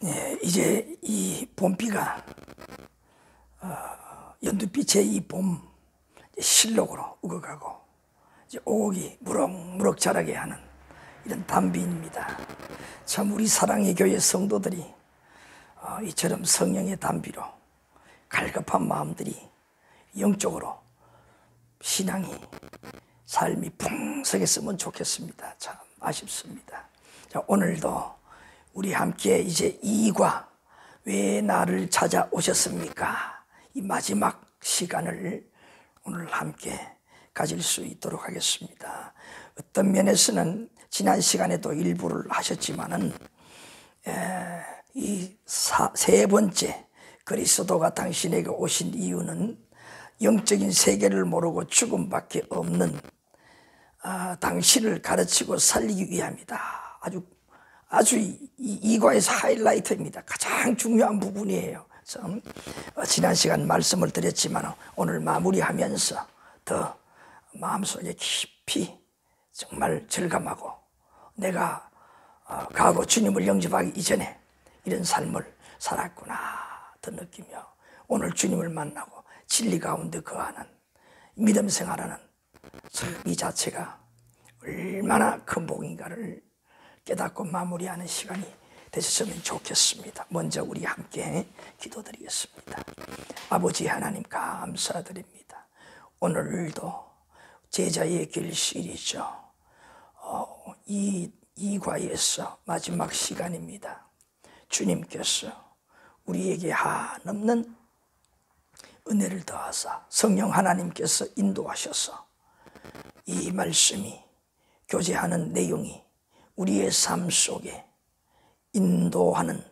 예, 이제 이 봄비가 연두빛의 이 봄 실록으로 우거가고 이제 오곡이 무럭무럭 자라게 하는 이런 단비입니다. 참 우리 사랑의 교회 성도들이 이처럼 성령의 단비로 갈급한 마음들이 영적으로 신앙이 삶이 풍성했으면 좋겠습니다. 참 아쉽습니다. 자, 오늘도 우리 함께 이제 이과 왜 나를 찾아오셨습니까? 이 마지막 시간을 오늘 함께 가질 수 있도록 하겠습니다. 어떤 면에서는 지난 시간에도 일부를 하셨지만은 이 세 번째 그리스도가 당신에게 오신 이유는 영적인 세계를 모르고 죽음밖에 없는 당신을 가르치고 살리기 위함이다. 아주 이과에서 하이라이트입니다. 가장 중요한 부분이에요. 지난 시간 말씀을 드렸지만 오늘 마무리하면서 더 마음속에 깊이 정말 절감하고 내가 과거 주님을 영접하기 이전에 이런 삶을 살았구나 더 느끼며 오늘 주님을 만나고 진리 가운데 거하는 믿음 생활하는 이 자체가 얼마나 큰 복인가를 깨닫고 마무리하는 시간이 되셨으면 좋겠습니다. 먼저 우리 함께 기도드리겠습니다. 아버지 하나님 감사드립니다. 오늘도 제자의 길 시리즈 이과에서 마지막 시간입니다. 주님께서 우리에게 한없는 은혜를 더하사 성령 하나님께서 인도하셔서 이 말씀이 교제하는 내용이 우리의 삶 속에 인도하는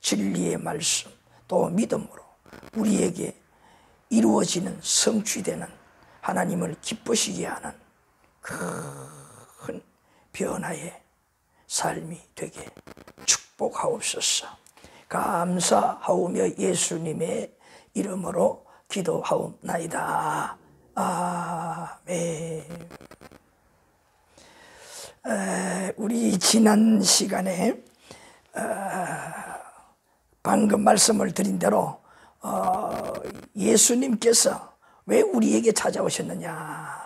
진리의 말씀 또 믿음으로 우리에게 이루어지는 성취되는 하나님을 기쁘시게 하는 큰 변화의 삶이 되게 축복하옵소서. 감사하오며 예수님의 이름으로 기도하옵나이다. 아멘. 우리 지난 시간에 방금 말씀을 드린 대로 예수님께서 왜 우리에게 찾아오셨느냐.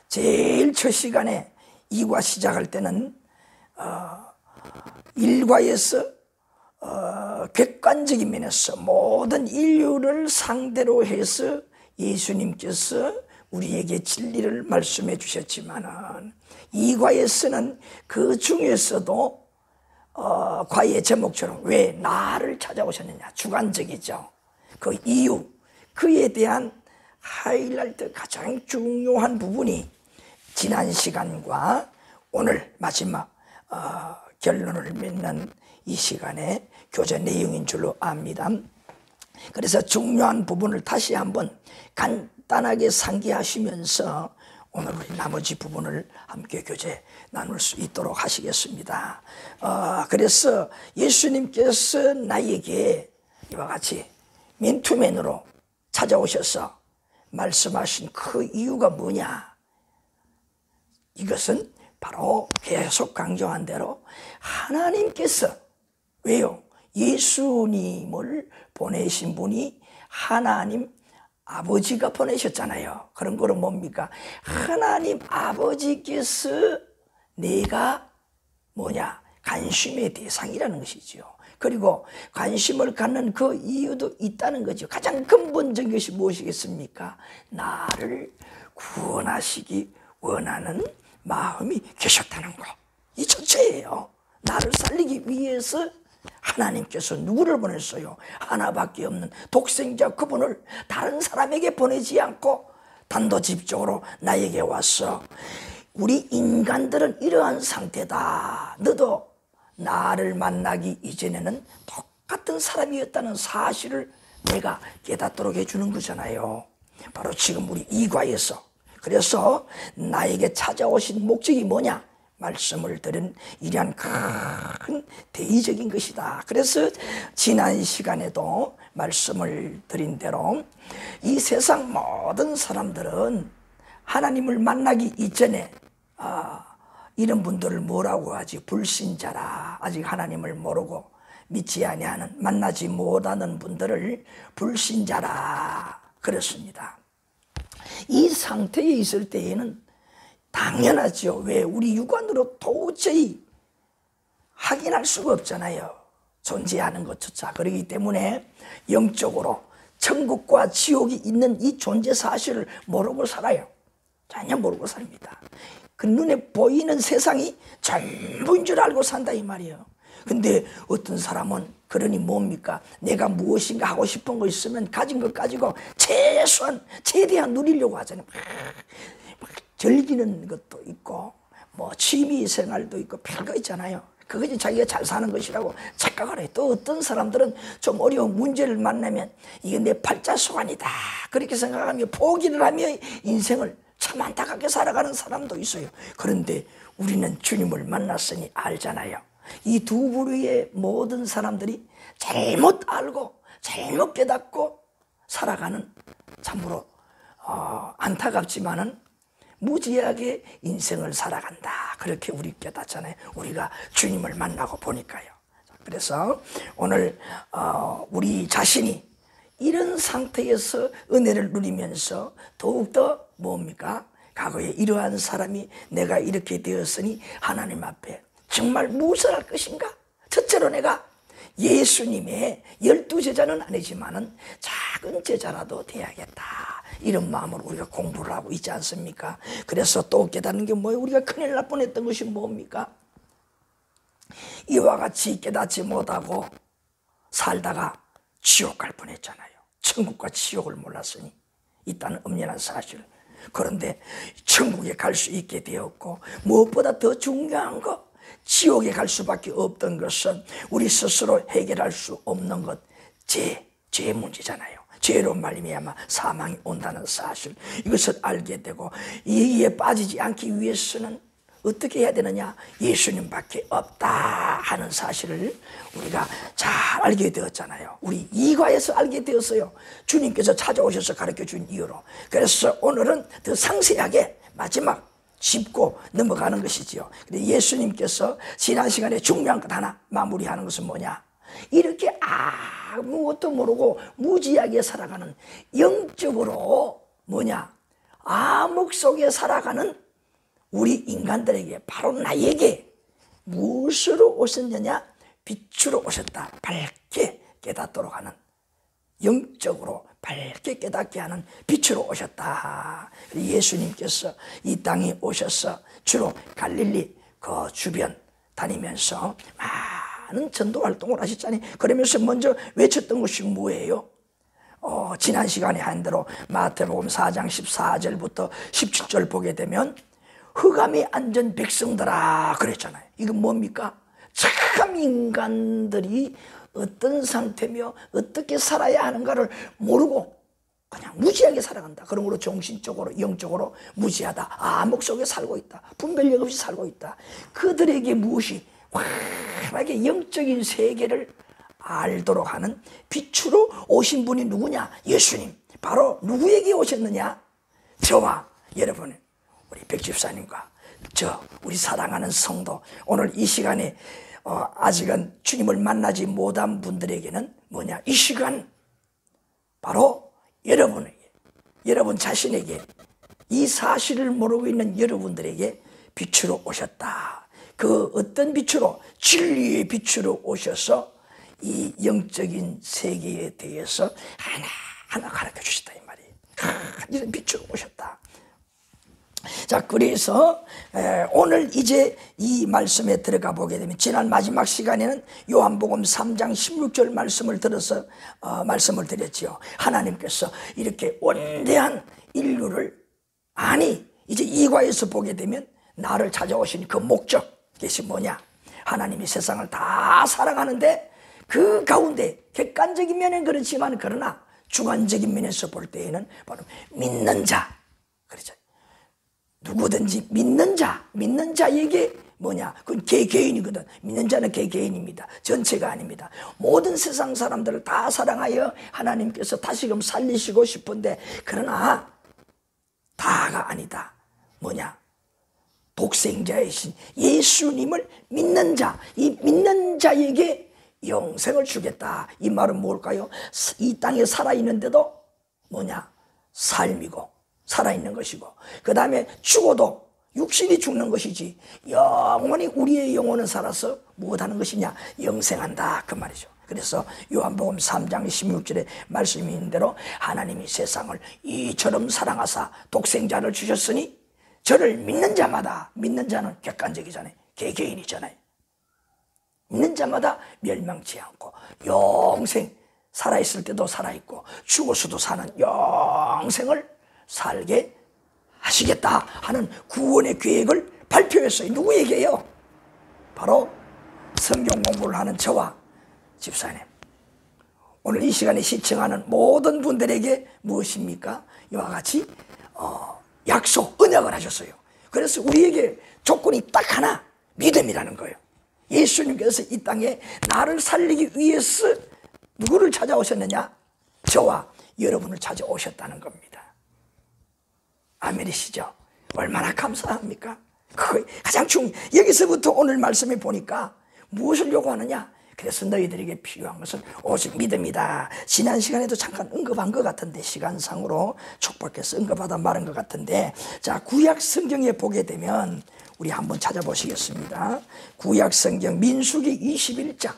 제일 첫 시간에 이과 시작할 때는 일과에서 객관적인 면에서 모든 인류를 상대로 해서 예수님께서 우리에게 진리를 말씀해 주셨지만 이과에서는 그 중에서도 과의 제목처럼 왜 나를 찾아오셨느냐 주관적이죠. 그 이유 그에 대한 하이라이트 가장 중요한 부분이 지난 시간과 오늘 마지막 결론을 맺는 이 시간의 교제 내용인 줄로 압니다. 그래서 중요한 부분을 다시 한번 간단하게 상기하시면서 오늘 우리 나머지 부분을 함께 교제 나눌 수 있도록 하시겠습니다. 그래서 예수님께서 나에게 이와 같이 맨투맨으로 찾아오셔서 말씀하신 그 이유가 뭐냐? 이것은 바로 계속 강조한 대로 하나님께서 왜요? 예수님을 보내신 분이 하나님 아버지가 보내셨잖아요. 그런 거는 뭡니까? 하나님 아버지께서 내가 뭐냐? 관심의 대상이라는 것이죠. 그리고 관심을 갖는 그 이유도 있다는 거죠. 가장 근본적인 것이 무엇이겠습니까? 나를 구원하시기 원하는 마음이 계셨다는 거. 이 전체예요. 나를 살리기 위해서 하나님께서 누구를 보냈어요? 하나밖에 없는 독생자 그분을 다른 사람에게 보내지 않고 단도직입적으로 나에게 왔어. 우리 인간들은 이러한 상태다. 너도 나를 만나기 이전에는 똑같은 사람이었다는 사실을 내가 깨닫도록 해주는 거잖아요. 바로 지금 우리 이과에서 그래서 나에게 찾아오신 목적이 뭐냐? 말씀을 드린 이러한 큰 대의적인 것이다. 그래서 지난 시간에도 말씀을 드린 대로 이 세상 모든 사람들은 하나님을 만나기 이전에 이런 분들을 뭐라고 하지? 불신자라. 아직 하나님을 모르고 믿지 아니하는, 만나지 못하는 분들을 불신자라 그랬습니다. 이 상태에 있을 때에는 당연하죠. 왜? 우리 육안으로 도저히 확인할 수가 없잖아요. 존재하는 것조차. 그렇기 때문에 영적으로 천국과 지옥이 있는 이 존재 사실을 모르고 살아요. 전혀 모르고 삽니다. 그 눈에 보이는 세상이 전부인 줄 알고 산다 이 말이에요. 근데 어떤 사람은 그러니 뭡니까? 내가 무엇인가 하고 싶은 거 있으면 가진 것 가지고 최소한 최대한 누리려고 하잖아요. 막 즐기는 것도 있고 뭐 취미 생활도 있고 별거 있잖아요. 그것이 자기가 잘 사는 것이라고 착각을 해요. 또 어떤 사람들은 좀 어려운 문제를 만나면 이게 내 팔자소환이다 그렇게 생각하며 포기를 하며 인생을 참 안타깝게 살아가는 사람도 있어요. 그런데 우리는 주님을 만났으니 알잖아요. 이 두 부류의 모든 사람들이 잘못 알고 잘못 깨닫고 살아가는 참으로 안타깝지만은 무지하게 인생을 살아간다. 그렇게 우리 깨닫잖아요. 우리가 주님을 만나고 보니까요. 그래서 오늘 우리 자신이 이런 상태에서 은혜를 누리면서 더욱더 뭡니까? 과거에 이러한 사람이 내가 이렇게 되었으니 하나님 앞에 정말 무엇을 할 것인가? 첫째로 내가 예수님의 12제자는 아니지만은 작은 제자라도 돼야겠다. 이런 마음으로 우리가 공부를 하고 있지 않습니까? 그래서 또 깨닫는 게 뭐예요? 우리가 큰일 날 뻔했던 것이 뭡니까? 이와 같이 깨닫지 못하고 살다가 지옥 갈 뻔했잖아요. 천국과 지옥을 몰랐으니 있다는 엄연한 사실. 그런데 천국에 갈 수 있게 되었고 무엇보다 더 중요한 것, 지옥에 갈 수밖에 없던 것은 우리 스스로 해결할 수 없는 것, 죄 문제잖아요. 죄로 말미암아 사망이 온다는 사실, 이것을 알게 되고 이에 빠지지 않기 위해서는 어떻게 해야 되느냐? 예수님밖에 없다 하는 사실을 우리가 잘 알게 되었잖아요. 우리 이과에서 알게 되었어요. 주님께서 찾아오셔서 가르쳐준 이유로. 그래서 오늘은 더 상세하게 마지막 짚고 넘어가는 것이지요. 근데 예수님께서 지난 시간에 중요한 것 하나 마무리하는 것은 뭐냐? 이렇게 아무것도 모르고 무지하게 살아가는, 영적으로 뭐냐? 암흑 속에 살아가는 우리 인간들에게, 바로 나에게 무엇으로 오셨느냐? 빛으로 오셨다. 밝게 깨닫도록 하는, 영적으로 밝게 깨닫게 하는 빛으로 오셨다. 예수님께서 이 땅에 오셔서 주로 갈릴리 그 주변 다니면서 많은 전도 활동을 하셨잖아요. 그러면서 먼저 외쳤던 것이 뭐예요? 지난 시간에 한 대로 마태복음 4장 14절부터 17절 보게 되면 흑암에 앉은 백성들아 그랬잖아요. 이건 뭡니까? 참 인간들이 어떤 상태며 어떻게 살아야 하는가를 모르고 그냥 무지하게 살아간다. 그러므로 정신적으로 영적으로 무지하다. 암흑 속에 살고 있다. 분별력 없이 살고 있다. 그들에게 무엇이 환하게 영적인 세계를 알도록 하는 빛으로 오신 분이 누구냐? 예수님. 바로 누구에게 오셨느냐? 저와 여러분, 우리 백집사님과 우리 사랑하는 성도, 오늘 이 시간에 아직은 주님을 만나지 못한 분들에게는 뭐냐? 이 시간 바로 여러분에게, 여러분 자신에게, 이 사실을 모르고 있는 여러분들에게 빛으로 오셨다. 그 어떤 빛으로? 진리의 빛으로 오셔서 이 영적인 세계에 대해서 하나하나 가르쳐 주셨다 이 말이에요. 이런 빛으로 오셨다. 자, 그래서 오늘 이제 이 말씀에 들어가 보게 되면, 지난 마지막 시간에는 요한복음 3장 16절 말씀을 들어서 말씀을 드렸지요. 하나님께서 이렇게 원대한 인류를, 이제 이과에서 보게 되면 나를 찾아오신 그 목적이 뭐냐? 하나님이 세상을 다 사랑하는데 그 가운데 객관적인 면은 그렇지만, 그러나 주관적인 면에서 볼 때에는 바로 믿는 자, 그렇죠. 누구든지 믿는 자에게 뭐냐? 그건 개개인이거든. 믿는 자는 개개인입니다. 전체가 아닙니다. 모든 세상 사람들을 다 사랑하여 하나님께서 다시금 살리시고 싶은데, 그러나 다가 아니다. 뭐냐? 독생자이신 예수님을 믿는 자, 이 믿는 자에게 영생을 주겠다. 이 말은 뭘까요? 이 땅에 살아있는데도 뭐냐? 삶이고 살아있는 것이고, 그 다음에 죽어도 육신이 죽는 것이지 영원히 우리의 영혼은 살아서 무엇하는 것이냐? 영생한다, 그 말이죠. 그래서 요한복음 3장 16절에 말씀이 있는 대로 하나님이 세상을 이처럼 사랑하사 독생자를 주셨으니 저를 믿는 자마다, 믿는 자는 객관적이잖아요. 개개인이잖아요. 믿는 자마다 멸망치 않고 영생, 살아있을 때도 살아있고 죽어서도 사는 영생을 살게 하시겠다 하는 구원의 계획을 발표했어요. 누구에게요? 바로 성경 공부를 하는 저와 집사님, 오늘 이 시간에 시청하는 모든 분들에게 무엇입니까? 이와 같이 약속, 언약을 하셨어요. 그래서 우리에게 조건이 딱 하나, 믿음이라는 거예요. 예수님께서 이 땅에 나를 살리기 위해서 누구를 찾아오셨느냐? 저와 여러분을 찾아오셨다는 겁니다. 아멘이시죠? 얼마나 감사합니까? 그거 가장 여기서부터 오늘 말씀에 보니까 무엇을 요구하느냐? 그래서 너희들에게 필요한 것은 오직 믿음이다. 지난 시간에도 잠깐 언급한 것 같은데, 시간상으로 촉박해서 언급하다 말한 것 같은데, 자, 구약 성경에 보게 되면 우리 한번 찾아보시겠습니다. 구약 성경 민수기 21장,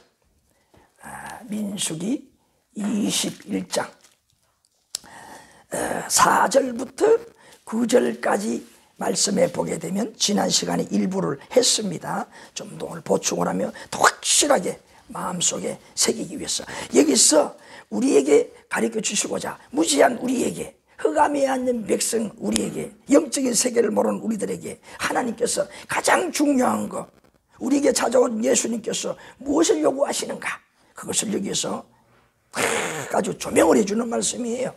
민수기 21장 4절부터 9절까지 말씀에 보게 되면 지난 시간에 일부를 했습니다. 좀 더 오늘 보충을 하면 더 확실하게 마음속에 새기기 위해서, 여기서 우리에게 가르쳐 주시고자 무지한 우리에게, 흑암에 앉는 백성 우리에게, 영적인 세계를 모르는 우리들에게 하나님께서 가장 중요한 것, 우리에게 찾아온 예수님께서 무엇을 요구하시는가, 그것을 여기서 아주 조명을 해주는 말씀이에요.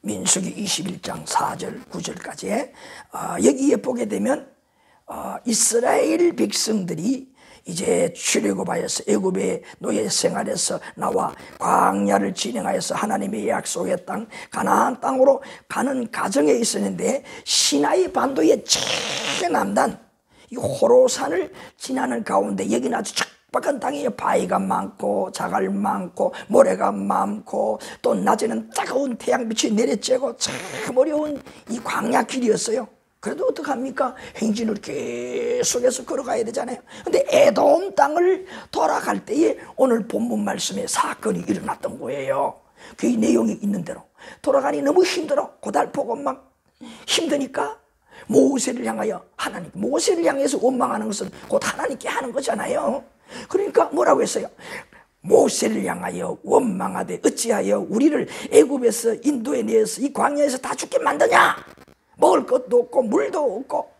민수기 21장 4절 9절까지 여기에 보게 되면 이스라엘 백성들이 이제 출애굽하여서 애굽의 노예 생활에서 나와 광야를 진행하여서 하나님의 약속의 땅 가나안 땅으로 가는 과정에 있었는데, 시나이 반도의 최남단 이 호로산을 지나는 가운데 여기는 아주 척박한 땅이에요. 바위가 많고 자갈 많고 모래가 많고 또 낮에는 따가운 태양빛이 내려쬐고 참 어려운 이 광야 길이었어요. 그래도 어떡합니까? 행진을 계속해서 걸어가야 되잖아요. 근데 에돔 땅을 돌아갈 때에 오늘 본문 말씀에 사건이 일어났던 거예요. 그 내용이 있는 대로 돌아가니 너무 힘들어. 고달프고 막 힘드니까 모세를 향하여, 하나님, 모세를 향해서 원망하는 것은 곧 하나님께 하는 거잖아요. 그러니까 뭐라고 했어요? 모세를 향하여 원망하되 어찌하여 우리를 애굽에서 인도에 내어서 이 광야에서 다 죽게 만드냐? 먹을 것도 없고 물도 없고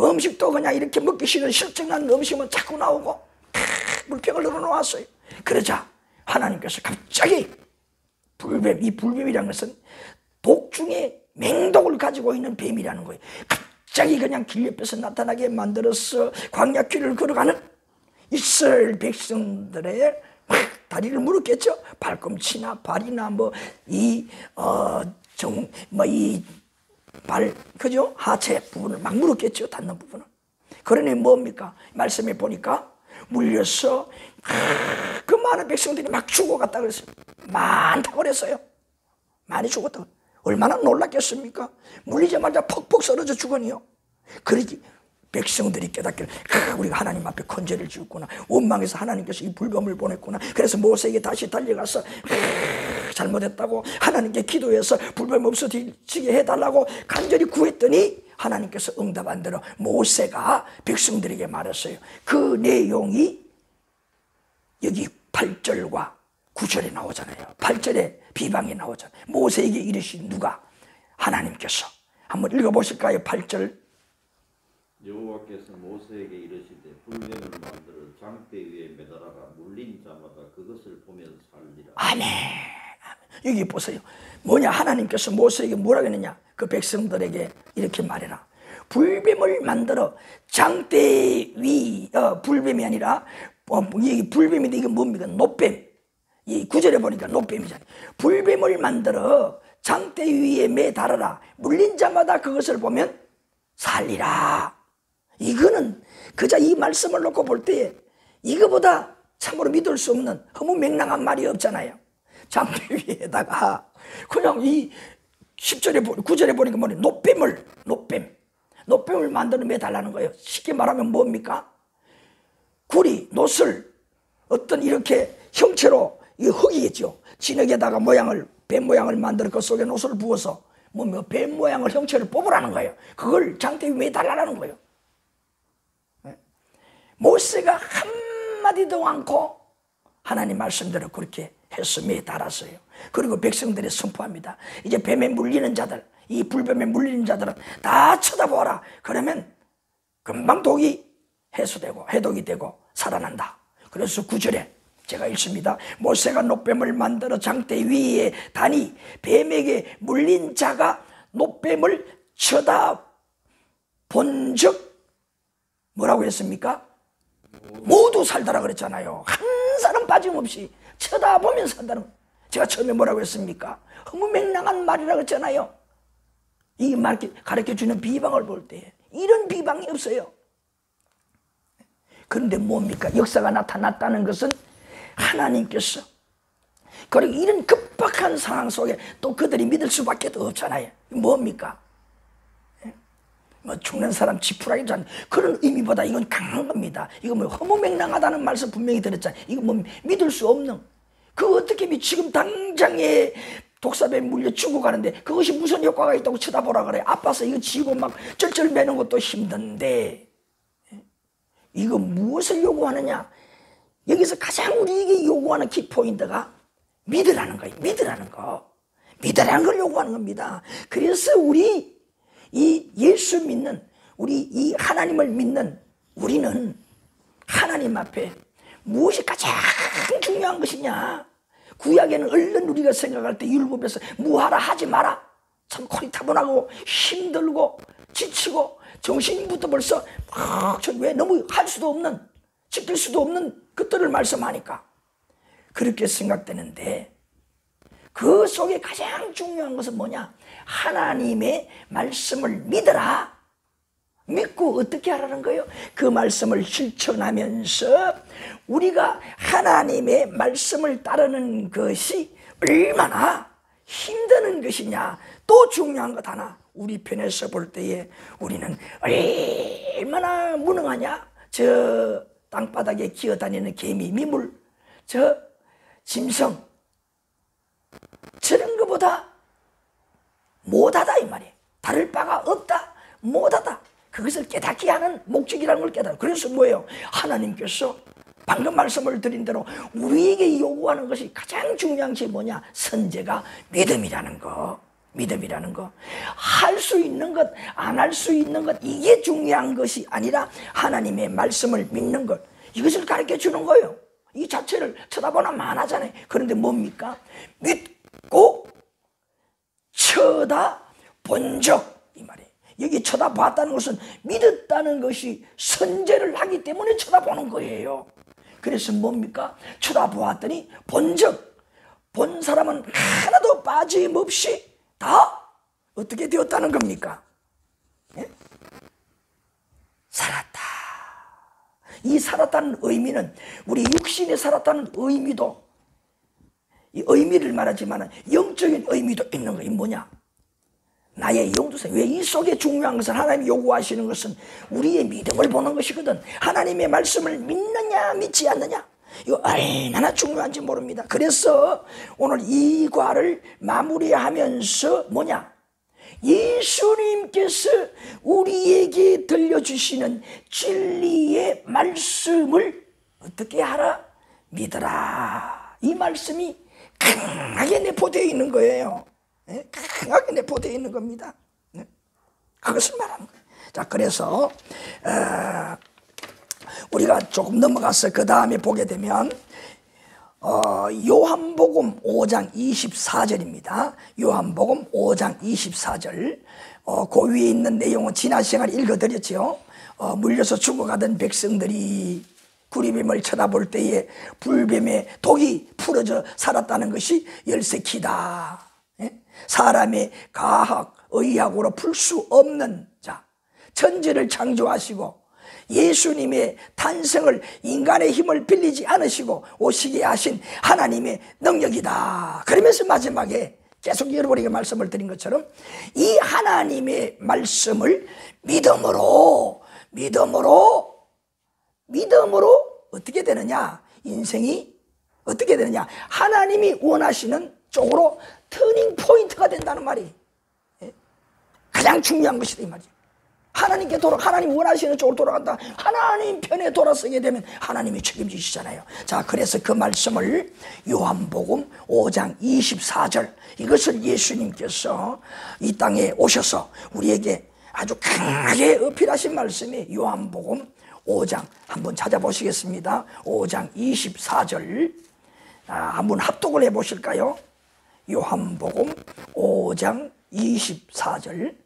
음식도 그냥 이렇게 먹기 싫은 실증나는 음식은 자꾸 나오고 물병을 늘어놓았어요. 그러자 하나님께서 갑자기 불뱀, 이 불뱀이라는 것은 독 중에 맹독을 가지고 있는 뱀이라는 거예요. 갑자기 그냥 길 옆에서 나타나게 만들어서 광야 길을 걸어가는 이스라엘 백성들의 다리를 물었겠죠. 발꿈치나 발이나 그죠? 하체 부분을 막 물었겠죠. 닿는 부분을. 그러니 뭡니까? 말씀에 보니까 물려서 그 많은 백성들이 막 죽어갔다 그랬어요. 많다고 그랬어요. 많이 죽었다. 얼마나 놀랐겠습니까? 물리자마자 퍽퍽 썰어져 죽으니요. 그러기 백성들이 깨닫기를 우리가 하나님 앞에 건재를 지었구나, 원망해서 하나님께서 이 불뱀을 보냈구나. 그래서 모세에게 다시 달려가서 잘못했다고 하나님께 기도해서 불뱀 없어지게 해달라고 간절히 구했더니 하나님께서 응답한 대로 모세가 백성들에게 말했어요. 그 내용이 여기 8절과 9절에 나오잖아요. 8절에 비방이 나오잖아요. 모세에게 이르신 누가? 하나님께서. 한번 읽어보실까요? 8절. 여호와께서 모세에게 이르시되 불뱀을 만들어 장대 위에 매달아라. 물린 자마다 그것을 보면서 살리라. 아멘. 여기 보세요. 뭐냐? 하나님께서 모세에게 뭐라 그랬느냐? 그 백성들에게 이렇게 말해라. 불뱀을 만들어 장대 위, 불뱀이 아니라 이 불뱀인데 이게 뭡니까? 노뱀. 이 구절에 보니까 노뱀이잖아요. 불뱀을 만들어 장대 위에 매달아라. 물린 자마다 그것을 보면 살리라. 이거는 그저 이 말씀을 놓고 볼 때 이거보다 참으로 믿을 수 없는 허무맹랑한 말이 없잖아요. 장대 위에다가 그냥 이 10절에 9절에 보니까 뭐냐, 노뱀을 만들어 달라는 거예요. 쉽게 말하면 뭡니까? 구리, 노슬, 어떤 이렇게 형체로 이 흙이겠죠. 진흙에다가 뱀 모양을 만들어 그 속에 노슬을 부어서 뱀 모양을 형체를 뽑으라는 거예요. 그걸 장대 위에 달라는 거예요. 모세가 한마디도 않고 하나님 말씀대로 그렇게 해서 달았어요. 그리고 백성들이 선포합니다. 이제 뱀에 물리는 자들, 이 불뱀에 물리는 자들은 다 쳐다보아라. 그러면 금방 독이 해소되고 해독이 되고 살아난다. 그래서 9절에 제가 읽습니다. 모세가 노뱀을 만들어 장대 위에 다니 뱀에게 물린 자가 노뱀을 쳐다본즉 뭐라고 했습니까? 모두 살더라 그랬잖아요. 한 사람 빠짐없이 쳐다보면 산다는 거예요. 제가 처음에 뭐라고 했습니까? 허무맹랑한 말이라고 했잖아요. 이 말 가르쳐주는 비방을 볼 때 이런 비방이 없어요. 그런데 뭡니까? 역사가 나타났다는 것은 하나님께서 그리고 이런 급박한 상황 속에 또 그들이 믿을 수밖에 없잖아요. 뭡니까? 뭐 죽는 사람 지푸라기 잔 그런 의미보다 이건 강한 겁니다. 이거 뭐 허무맹랑하다는 말씀 분명히 들었잖아요. 이거 뭐 믿을 수 없는 그 어떻게 지금 당장에 독사뱀 물려 죽어가는데 그것이 무슨 효과가 있다고 쳐다보라 그래. 아파서 이거 지고 막 쩔쩔 매는 것도 힘든데 이거 무엇을 요구하느냐? 여기서 가장 우리에게 요구하는 키포인트가 믿으라는 거예요. 믿으라는 걸 요구하는 겁니다. 그래서 우리 이 예수 믿는 우리 이 하나님을 믿는 우리는 하나님 앞에 무엇이 가장 중요한 것이냐? 구약에는 얼른 우리가 생각할 때 율법에서 무하라 하지 마라. 참 코리타분하고 힘들고 지치고 정신부터 벌써 왜 너무 할 수도 없는 지킬 수도 없는 것들을 말씀하니까 그렇게 생각되는데 그 속에 가장 중요한 것은 뭐냐? 하나님의 말씀을 믿어라. 믿고 어떻게 하라는 거예요? 그 말씀을 실천하면서 우리가 하나님의 말씀을 따르는 것이 얼마나 힘드는 것이냐. 또 중요한 것 하나, 우리 편에서 볼 때에 우리는 얼마나 무능하냐. 저 땅바닥에 기어다니는 개미, 미물, 저 짐승 저런 것보다 못하다 이 말이에요. 다를 바가 없다, 못하다. 그것을 깨닫게 하는 목적이라는 걸 깨달아. 그래서 뭐예요? 하나님께서 방금 말씀을 드린 대로 우리에게 요구하는 것이 가장 중요한 것이 뭐냐? 선제가 믿음이라는 거. 믿음이라는 거. 할 수 있는 것, 안 할 수 있는 것, 이게 중요한 것이 아니라 하나님의 말씀을 믿는 것. 이것을 가르쳐 주는 거예요. 이 자체를 쳐다보면 많아잖아요. 그런데 뭡니까? 믿고 쳐다본 적 이 말이에요. 여기 쳐다봤다는 것은 믿었다는 것이 선제를 하기 때문에 쳐다보는 거예요. 그래서 뭡니까? 쳐다보았더니 본 사람은 하나도 빠짐없이 다 어떻게 되었다는 겁니까? 예? 살았다. 이 살았다는 의미는 우리 육신에 살았다는 의미도 이 의미를 말하지만 영적인 의미도 있는 거예요. 뭐냐? 나의 영도생. 왜 이 속에 중요한 것은 하나님이 요구하시는 것은 우리의 믿음을 보는 것이거든. 하나님의 말씀을 믿느냐 믿지 않느냐. 이거 얼마나 중요한지 모릅니다. 그래서 오늘 이 과를 마무리하면서 뭐냐? 예수님께서 우리에게 들려주시는 진리의 말씀을 어떻게 하라? 믿어라. 이 말씀이 강하게 내포되어 있는 거예요. 강하게 내포되어 있는 겁니다. 그것을 말하는 거예요. 자, 그래서 우리가 조금 넘어가서 그 다음에 보게 되면 요한복음 5장 24절입니다. 요한복음 5장 24절. 그 위에 있는 내용은 지난 시간에 읽어드렸죠. 물려서 죽어가던 백성들이 구리뱀을 쳐다볼 때에 불뱀의 독이 풀어져 살았다는 것이 열쇠키다. 사람의 과학, 의학으로 풀 수 없는 자, 천지를 창조하시고 예수님의 탄생을 인간의 힘을 빌리지 않으시고 오시게 하신 하나님의 능력이다. 그러면서 마지막에 계속 여러분에게 말씀을 드린 것처럼 이 하나님의 말씀을 믿음으로 어떻게 되느냐? 인생이 어떻게 되느냐? 하나님이 원하시는 쪽으로 터닝 포인트가 된다는 말이 가장 중요한 것이다 이 말이죠. 하나님 원하시는 쪽으로 돌아간다. 하나님 편에 돌아서게 되면 하나님이 책임지시잖아요. 자, 그래서 그 말씀을 요한복음 5장 24절 이것을 예수님께서 이 땅에 오셔서 우리에게 아주 강하게 어필하신 말씀이 요한복음 5장 한번 찾아보시겠습니다. 5장 24절 한번 합독을 해보실까요? 요한복음 5장 24절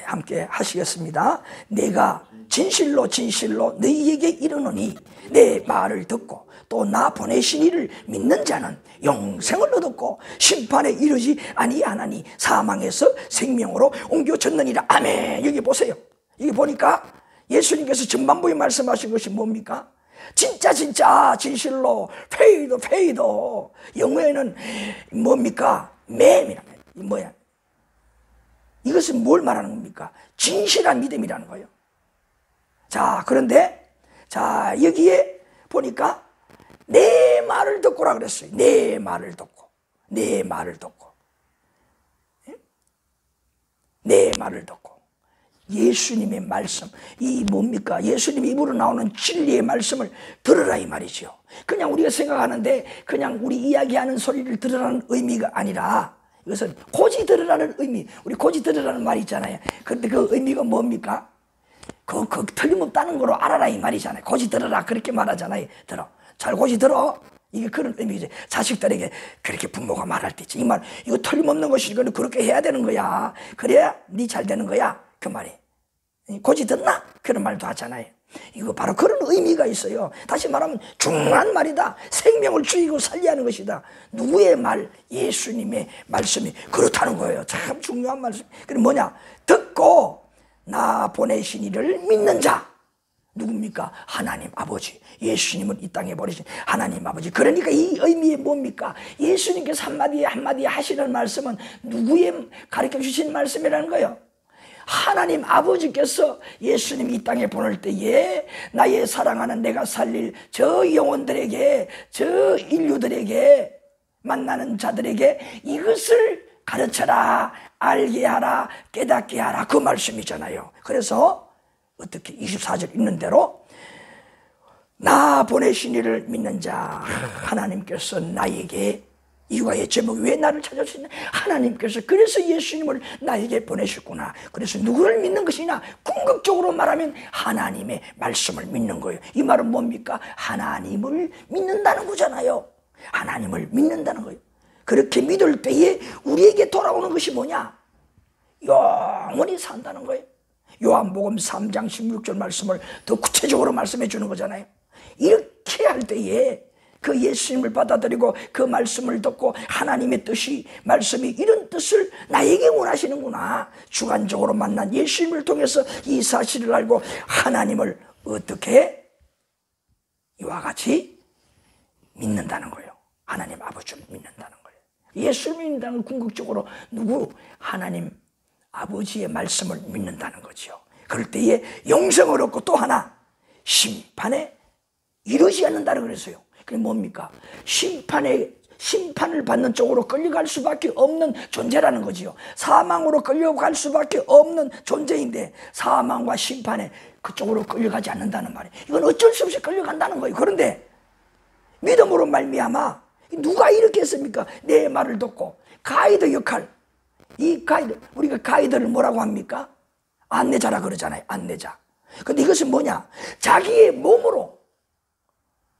함께 하시겠습니다. 내가 진실로 너희에게 이르노니 내 말을 듣고 또 나 보내신 이를 믿는 자는 영생을 얻었고 심판에 이르지 아니하나니 사망에서 생명으로 옮겨졌느니라. 아멘. 여기 보세요. 여기 보니까 예수님께서 전반부에 말씀하신 것이 뭡니까? 진짜 진실로 페이도 영어에는 뭡니까? 맴이란 말이에요. 뭐야? 이것은 뭘 말하는 겁니까? 진실한 믿음이라는 거예요. 자, 그런데 자 여기에 보니까 내 말을 듣고라 그랬어요. 내 말을 듣고 내 말을 듣고 예수님의 말씀, 이 뭡니까? 예수님 입으로 나오는 진리의 말씀을 들으라 이 말이죠. 그냥 우리가 생각하는데 그냥 우리 이야기하는 소리를 들으라는 의미가 아니라 이것은 고지 들으라는 의미, 우리 고지 들으라는 말이 있잖아요. 근데 그 의미가 뭡니까? 그 틀림없다는 거로 알아라 이 말이잖아요. 고지 들으라 그렇게 말하잖아요. 잘 고지 들어. 이게 그런 의미죠. 자식들에게 그렇게 부모가 말할 때 있지. 이 말, 이거 틀림없는 것이 이거는 그렇게 해야 되는 거야. 그래야 네 잘 되는 거야. 그 말이. 고지 듣나? 그런 말도 하잖아요. 이거 바로 그런 의미가 있어요. 다시 말하면 중요한 말이다. 생명을 죽이고 살려야 하는 것이다. 누구의 말? 예수님의 말씀이 그렇다는 거예요. 참 중요한 말씀. 그럼 뭐냐? 듣고 나 보내신 이를 믿는 자. 누굽니까? 하나님 아버지. 예수님은 이 땅에 보내신 하나님 아버지. 그러니까 이 의미에 뭡니까? 예수님께서 한마디 하시는 말씀은 누구의 가르쳐 주신 말씀이라는 거예요? 하나님 아버지께서 예수님 이 땅에 보낼 때에 나의 사랑하는 내가 살릴 저 영혼들에게, 저 인류들에게, 만나는 자들에게 이것을 가르쳐라, 알게 하라, 깨닫게 하라, 그 말씀이잖아요. 그래서 어떻게 24절 있는 대로 나 보내신 이를 믿는 자, 하나님께서 나에게, 이와의 제목이 왜 나를 찾아주시냐? 하나님께서 그래서 예수님을 나에게 보내셨구나. 그래서 누구를 믿는 것이냐? 궁극적으로 말하면 하나님의 말씀을 믿는 거예요. 이 말은 뭡니까? 하나님을 믿는다는 거잖아요. 하나님을 믿는다는 거예요. 그렇게 믿을 때에 우리에게 돌아오는 것이 뭐냐? 영원히 산다는 거예요. 요한복음 3장 16절 말씀을 더 구체적으로 말씀해 주는 거잖아요. 이렇게 할 때에 그 예수님을 받아들이고 그 말씀을 듣고 하나님의 뜻이, 말씀이 이런 뜻을 나에게 원하시는구나. 주관적으로 만난 예수님을 통해서 이 사실을 알고 하나님을 어떻게 이와 같이 믿는다는 거예요. 하나님 아버지를 믿는다는 거예요. 예수를 믿는다는 궁극적으로 누구? 하나님 아버지의 말씀을 믿는다는 거죠. 그럴 때에 영생을 얻고 또 하나 심판에 이르지 않는다는 그랬어요. 그게 뭡니까? 심판을 받는 쪽으로 끌려갈 수밖에 없는 존재라는 거지요. 사망으로 끌려갈 수밖에 없는 존재인데 사망과 심판에 그쪽으로 끌려가지 않는다는 말이에요. 이건 어쩔 수 없이 끌려간다는 거예요. 그런데 믿음으로 말미암아 누가 이렇게 했습니까? 내 말을 듣고 가이드 역할, 이 가이드, 우리가 가이드를 뭐라고 합니까? 안내자라 그러잖아요. 안내자. 근데 이것은 뭐냐? 자기의 몸으로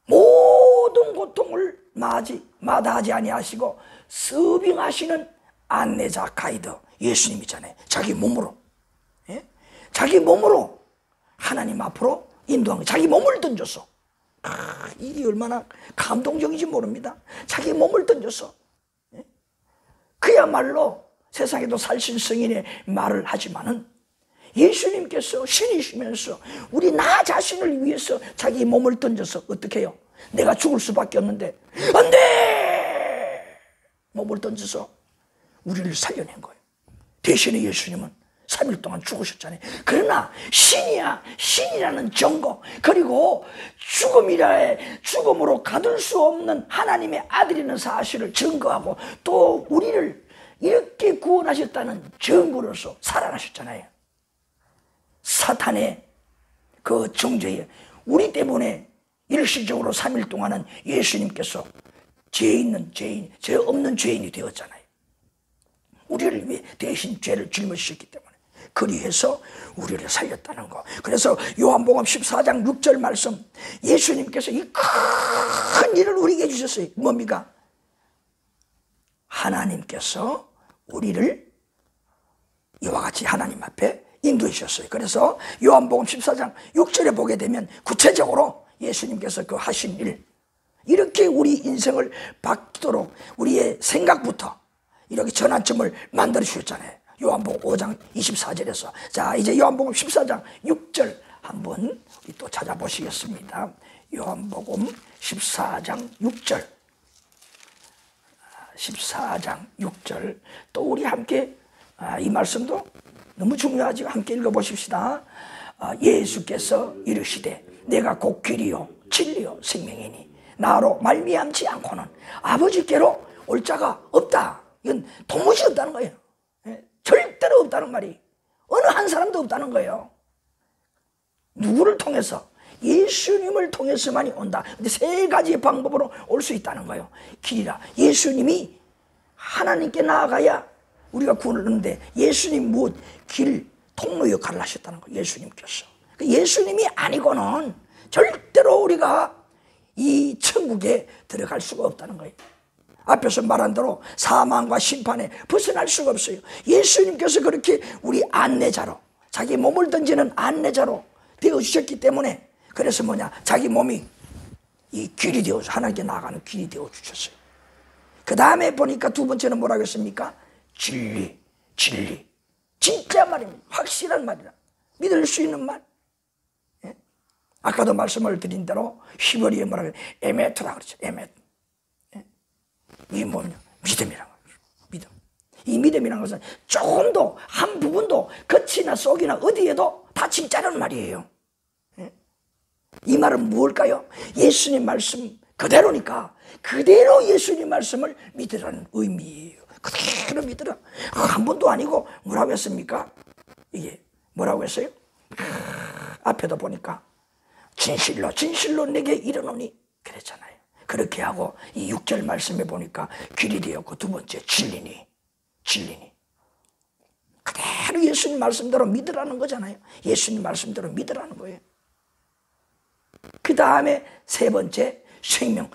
모든 고통을 마다하지 아니하시고 서빙하시는 안내자, 가이드, 예수님이잖아요. 자기 몸으로, 예? 자기 몸으로 하나님 앞으로 인도한 거예요. 자기 몸을 던졌어. 이게 얼마나 감동적인지 모릅니다. 자기 몸을 던졌어. 예? 그야말로 세상에도 살신 성인의 말을 하지만은 예수님께서 신이시면서 우리 나 자신을 위해서 자기 몸을 던져서 어떻게 해요? 내가 죽을 수밖에 없는데 안 돼! 몸을 던져서 우리를 살려낸 거예요. 대신에 예수님은 3일 동안 죽으셨잖아요. 그러나 신이라는 증거, 그리고 죽음으로 가둘 수 없는 하나님의 아들이라는 사실을 증거하고 또 우리를 이렇게 구원하셨다는 증거로서 살아나셨잖아요. 사탄의 그 정죄에 우리 때문에 일시적으로 3일 동안은 예수님께서 죄 없는 죄인이 되었잖아요. 우리를 위해 대신 죄를 짊어지셨기 때문에 그리해서 우리를 살렸다는 거. 그래서 요한복음 14장 6절 말씀, 예수님께서 이 큰 일을 우리에게 해주셨어요. 뭡니까? 하나님께서 우리를 이와 같이 하나님 앞에 인도해 주셨어요. 그래서 요한복음 14장 6절에 보게 되면 구체적으로 예수님께서 그 하신 일, 이렇게 우리 인생을 바뀌도록 우리의 생각부터 이렇게 전환점을 만들어 주셨잖아요. 요한복음 5장 24절에서. 자, 이제 요한복음 14장 6절 한번 우리 또 찾아보시겠습니다. 요한복음 14장 6절. 14장 6절. 또 우리 함께 이 말씀도 너무 중요하지만 함께 읽어보십시다. 예수께서 이르시되 내가 곧 길이요 진리요 생명이니 나로 말미암지 않고는 아버지께로 올 자가 없다. 이건 도무지 없다는 거예요. 절대로 없다는 말이 어느 한 사람도 없다는 거예요. 누구를 통해서? 예수님을 통해서만이 온다. 근데 세 가지의 방법으로 올 수 있다는 거예요. 길이라, 예수님이 하나님께 나아가야 우리가 구원을 얻는데 예수님 무엇? 길, 통로 역할을 하셨다는 거예요. 예수님께서. 예수님이 아니고는 절대로 우리가 이 천국에 들어갈 수가 없다는 거예요. 앞에서 말한 대로 사망과 심판에 벗어날 수가 없어요. 예수님께서 그렇게 우리 안내자로, 자기 몸을 던지는 안내자로 되어주셨기 때문에, 그래서 뭐냐, 자기 몸이 이 길이 되어서 하나님께 나아가는 길이 되어주셨어요. 그 다음에 보니까 두 번째는 뭐라고 했습니까? 진리. 진짜 말입니다. 확실한 말이라, 믿을 수 있는 말. 예? 아까도 말씀을 드린 대로 히브리어에 뭐라고 해요? 에메트라 그러죠. 에메트. 예? 이게 뭐냐? 믿음이라는 거죠. 믿음. 이 믿음이라는 것은 조금도 한 부분도 겉이나 속이나 어디에도 다 진짜라는 말이에요. 예? 이 말은 무엇일까요? 예수님 말씀 그대로니까 그대로 예수님 말씀을 믿으라는 의미예요. 그대로 믿으라. 한 번도 아니고 뭐라고 했습니까? 이게 뭐라고 했어요? 앞에도 보니까 진실로 내게 이르노니 그랬잖아요. 그렇게 하고 이 6절 말씀에 보니까 길이 되었고 두 번째 진리니. 그대로 예수님 말씀대로 믿으라는 거잖아요. 예수님 말씀대로 믿으라는 거예요. 그 다음에 세 번째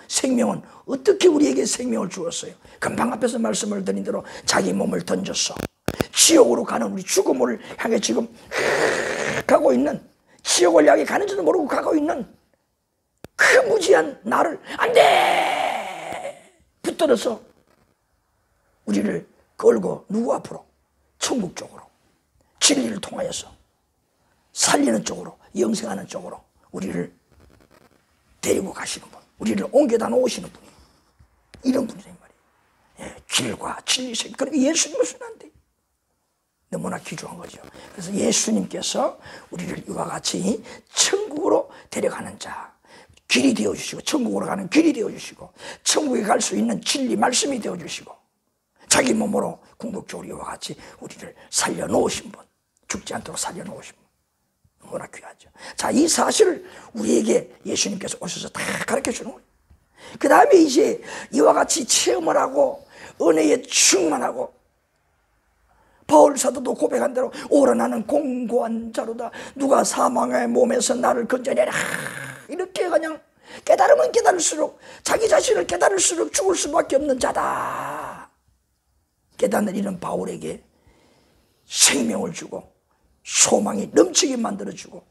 생명은 어떻게 우리에게 생명을 주었어요? 금방 앞에서 말씀을 드린 대로 자기 몸을 던졌어. 지옥으로 가는 우리 죽음을 향해 지금 가고 있는, 지옥을 향해 가는지도 모르고 가고 있는 그 무지한 나를 안 돼! 붙들어서 우리를 걸고 누구 앞으로? 천국 쪽으로, 진리를 통하여서 살리는 쪽으로, 영생하는 쪽으로 우리를 데리고 가시는 분, 우리를 옮겨다 놓으시는 분이 이런 분이란 말이에요. 예, 길과 진리, 생명. 그러니까 예수님을 쓰면 안 돼요. 너무나 귀중한 거죠. 그래서 예수님께서 우리를 이와 같이 천국으로 데려가는 자, 길이 되어주시고, 천국으로 가는 길이 되어주시고, 천국에 갈 수 있는 진리 말씀이 되어주시고, 자기 몸으로 궁극적으로 이와 같이 우리를 살려놓으신 분, 죽지 않도록 살려놓으신 분, 너무나 귀하죠. 자, 이 사실을 우리에게 예수님께서 오셔서 다 가르쳐주는 거예요. 그 다음에 이제 이와 같이 체험을 하고 은혜에 충만하고, 바울 사도도 고백한 대로 오라 나는 공고한 자로다. 누가 사망의 몸에서 나를 건져내라. 이렇게 그냥 깨달으면 깨달을수록, 자기 자신을 깨달을수록 죽을 수밖에 없는 자다. 깨닫는 이런 바울에게 생명을 주고 소망이 넘치게 만들어주고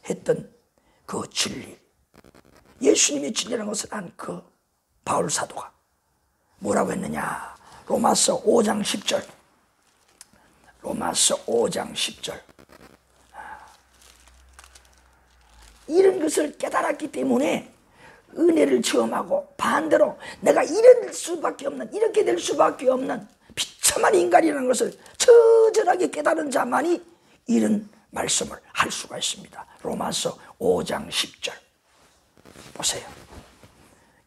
했던 그 진리, 예수님의 진리라는 것을 안 그 바울 사도가 뭐라고 했느냐? 로마서 5장 10절. 로마서 5장 10절. 이런 것을 깨달았기 때문에 은혜를 체험하고, 반대로 내가 이럴 수밖에 없는, 이렇게 될 수밖에 없는 비참한 인간이라는 것을 처절하게 깨달은 자만이 이런 말씀을 할 수가 있습니다. 로마서 5장 10절 보세요.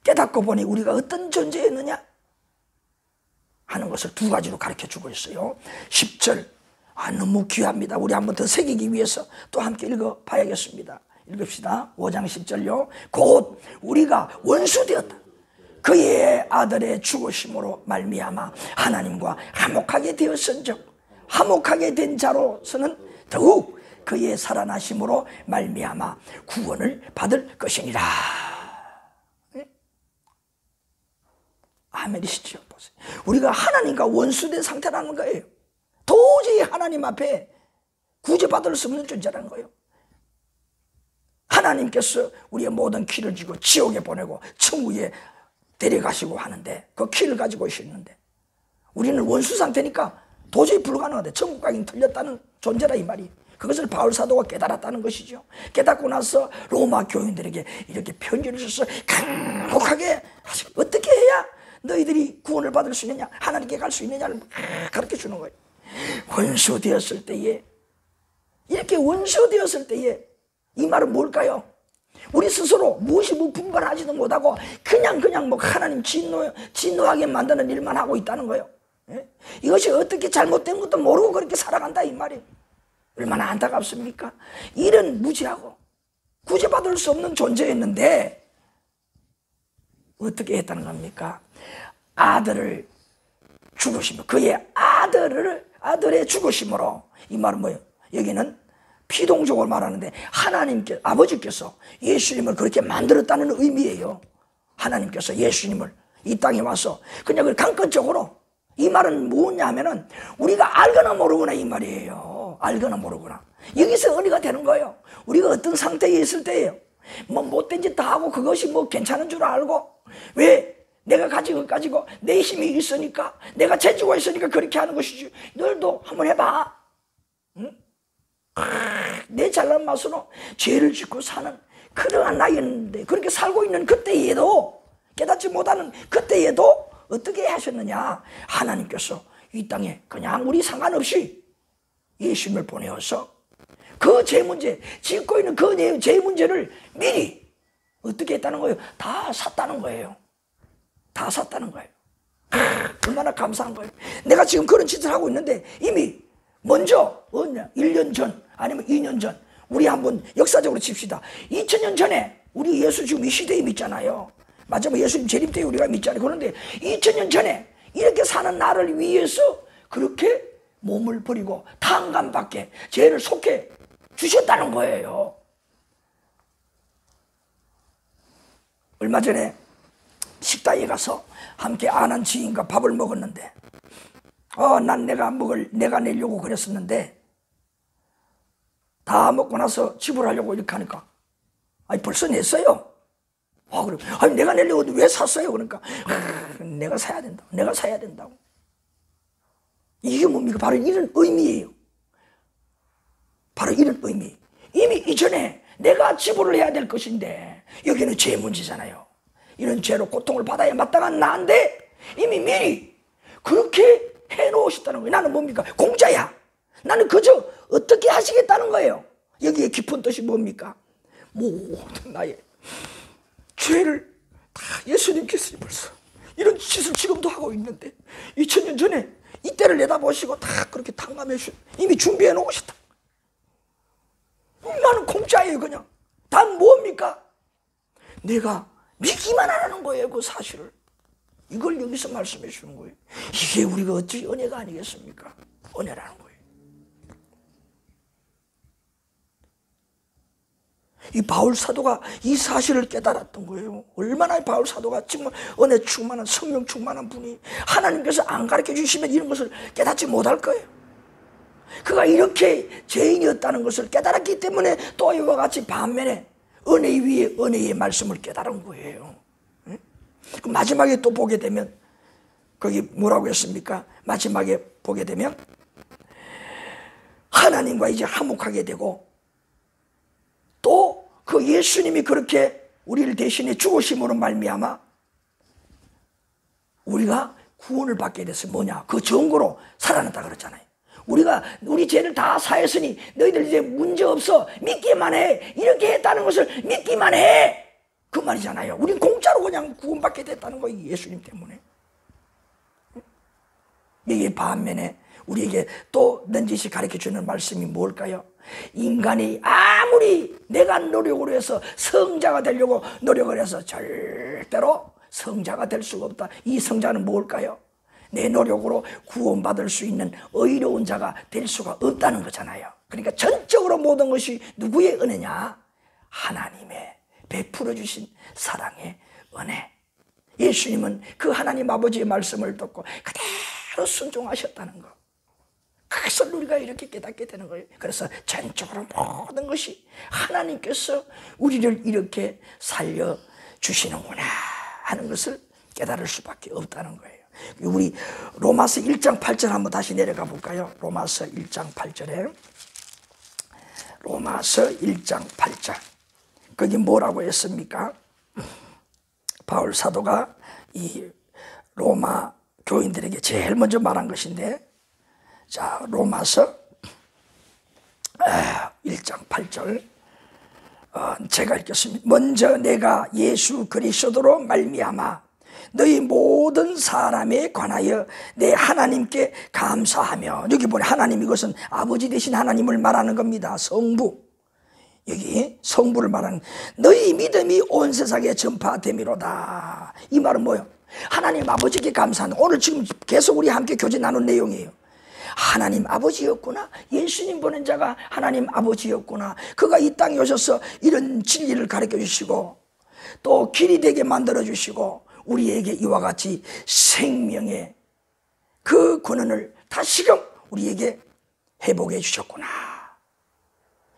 깨닫고 보니 우리가 어떤 존재였느냐 하는 것을 두 가지로 가르쳐주고 있어요. 10절, 너무 귀합니다. 우리 한번 더 새기기 위해서 또 함께 읽어봐야겠습니다. 읽읍시다. 5장 10절요. 곧 우리가 원수되었다. 그의 아들의 죽으심으로 말미암아 하나님과 화목하게 되었은즉 화목하게 된 자로서는 더욱 그의 살아나심으로 말미암아 구원을 받을 것이니라. 아멘이시죠? 보세요. 우리가 하나님과 원수된 상태라는 거예요. 도저히 하나님 앞에 구제받을 수 없는 존재라는 거예요. 하나님께서 우리의 모든 키를 쥐고 지옥에 보내고 천국에 데려가시고 하는데, 그 키를 가지고 있는데 우리는 원수 상태니까 도저히 불가능하대. 천국 가긴 틀렸다는 존재라 이 말이. 그것을 바울 사도가 깨달았다는 것이죠. 깨닫고 나서 로마 교인들에게 이렇게 편지를 써서 강력하게 어떻게 해야 너희들이 구원을 받을 수 있느냐, 하나님께 갈 수 있느냐를 가르쳐 주는 거예요. 원수 되었을 때에, 이렇게 원수 되었을 때에 이 말은 뭘까요? 우리 스스로 무엇이 분별하지도 못하고 그냥 뭐 하나님 진노하게 만드는 일만 하고 있다는 거예요. 예? 이것이 어떻게 잘못된 것도 모르고 그렇게 살아간다 이 말이에요. 얼마나 안타깝습니까? 이런 무지하고 구제받을 수 없는 존재였는데 어떻게 했다는 겁니까? 아들을 죽으시며, 그의 아들의 죽으심으로, 이 말은 뭐예요? 여기는 피동적으로 말하는데 하나님께, 아버지께서 예수님을 그렇게 만들었다는 의미예요. 하나님께서 예수님을 이 땅에 와서 그냥 강권적으로, 이 말은 뭐냐 하면은 우리가 알거나 모르거나 이 말이에요. 알거나 모르거나. 여기서 은혜가 되는 거예요. 우리가 어떤 상태에 있을 때예요. 뭐 못된 짓 다 하고 그것이 뭐 괜찮은 줄 알고, 왜 내가 가지고 내 힘이 있으니까, 내가 재주가 있으니까 그렇게 하는 것이지. 너희도 한번 해봐. 응? 내 잘난 맛으로 죄를 짓고 사는 그러한 나이였는데, 그렇게 살고 있는 그때에도, 깨닫지 못하는 그때에도 어떻게 하셨느냐? 하나님께서 이 땅에 그냥 우리 상관없이 예수님을 보내어서 그 죄 문제, 짓고 있는 그 죄 문제를 미리 어떻게 했다는 거예요? 다 샀다는 거예요. 다 샀다는 거예요. 얼마나 감사한 거예요. 내가 지금 그런 짓을 하고 있는데 이미 먼저 1년 전 아니면 2년 전, 우리 한번 역사적으로 칩시다. 2000년 전에 우리 예수 지금 이 시대에 믿잖아요. 맞아요. 예수님 재림 때 우리가 믿잖아요. 그런데 2000년 전에 이렇게 사는 나를 위해서 그렇게 몸을 버리고 탕감받게 죄를 속해 주셨다는 거예요. 얼마 전에 식당에 가서 함께 아는 지인과 밥을 먹었는데, 난 내가 내려고 그랬었는데, 다 먹고 나서 지불하려고 이렇게 하니까, 벌써 냈어요. 그래. 내가 내려고 왜 샀어요? 그러니까, 내가 사야 된다고. 이게 뭡니까? 바로 이런 의미예요. 바로 이런 의미. 이미 이전에 내가 지불을 해야 될 것인데, 여기는 죄 문제잖아요. 이런 죄로 고통을 받아야 마땅한 나인데 이미 미리 그렇게 해놓으셨다는 거예요. 나는 뭡니까? 공짜야. 나는 그저 어떻게 하시겠다는 거예요. 여기에 깊은 뜻이 뭡니까? 모든 나의 죄를 다 예수님께서 벌써 이런 짓을 지금도 하고 있는데 2000년 전에 이때를 내다보시고 다 그렇게 탕감해 주신, 이미 준비해 놓으셨다. 나는 공짜예요. 그냥 단 뭡니까? 내가 믿기만 하라는 거예요. 그 사실을. 이걸 여기서 말씀해 주는 거예요. 이게 우리가 어찌 은혜가 아니겠습니까? 은혜라는 거예요. 이 바울 사도가 이 사실을 깨달았던 거예요. 얼마나 바울 사도가 정말 은혜 충만한, 성령 충만한 분이, 하나님께서 안 가르쳐 주시면 이런 것을 깨닫지 못할 거예요. 그가 이렇게 죄인이었다는 것을 깨달았기 때문에 또 이와 같이 반면에 은혜 위에 은혜의 말씀을 깨달은 거예요. 그 마지막에 또 보게 되면 거기 뭐라고 했습니까? 마지막에 보게 되면 하나님과 이제 화목하게 되고 또 그 예수님이 그렇게 우리를 대신해 죽으심으로 말미암아 우리가 구원을 받게 됐어요. 뭐냐? 그 증거로 살아났다 그랬잖아요. 우리 죄를 다 사했으니 너희들 이제 문제 없어. 믿기만 해. 이렇게 했다는 것을 믿기만 해. 그 말이잖아요. 우린 공짜로 그냥 구원받게 됐다는 거예요. 예수님 때문에. 여기 반면에 우리에게 또 넌지시 가르쳐주는 말씀이 뭘까요? 인간이 아무리 내가 노력을 해서 성자가 되려고 노력을 해서 절대로 성자가 될 수가 없다. 이 성자는 뭘까요? 내 노력으로 구원받을 수 있는 의로운 자가 될 수가 없다는 거잖아요. 그러니까 전적으로 모든 것이 누구의 은혜냐? 하나님의 베풀어 주신 사랑의 은혜. 예수님은 그 하나님 아버지의 말씀을 듣고 그대로 순종하셨다는 거. 그것을 우리가 이렇게 깨닫게 되는 거예요. 그래서 전적으로 모든 것이 하나님께서 우리를 이렇게 살려주시는구나 하는 것을 깨달을 수밖에 없다는 거예요. 우리 로마서 1장 8절 한번 다시 내려가 볼까요? 로마서 1장 8절에 로마서 1장 8절 거기 뭐라고 했습니까? 바울 사도가 이 로마 교인들에게 제일 먼저 말한 것인데, 자, 로마서 1장 8절 제가 읽겠습니다. 먼저 내가 예수 그리스도로 말미암아 너희 모든 사람에 관하여 내 하나님께 감사하며, 여기 보니 하나님, 이것은 아버지 되신 하나님을 말하는 겁니다. 성부, 여기 성부를 말하는, 너희 믿음이 온 세상에 전파됨이로다. 이 말은 뭐예요? 하나님 아버지께 감사한다. 오늘 지금 계속 우리 함께 교제 나눈 내용이에요. 하나님 아버지였구나. 예수님 보낸 자가 하나님 아버지였구나. 그가 이 땅에 오셔서 이런 진리를 가르쳐 주시고 또 길이 되게 만들어 주시고 우리에게 이와 같이 생명의 그 권한을 다시금 우리에게 회복해 주셨구나.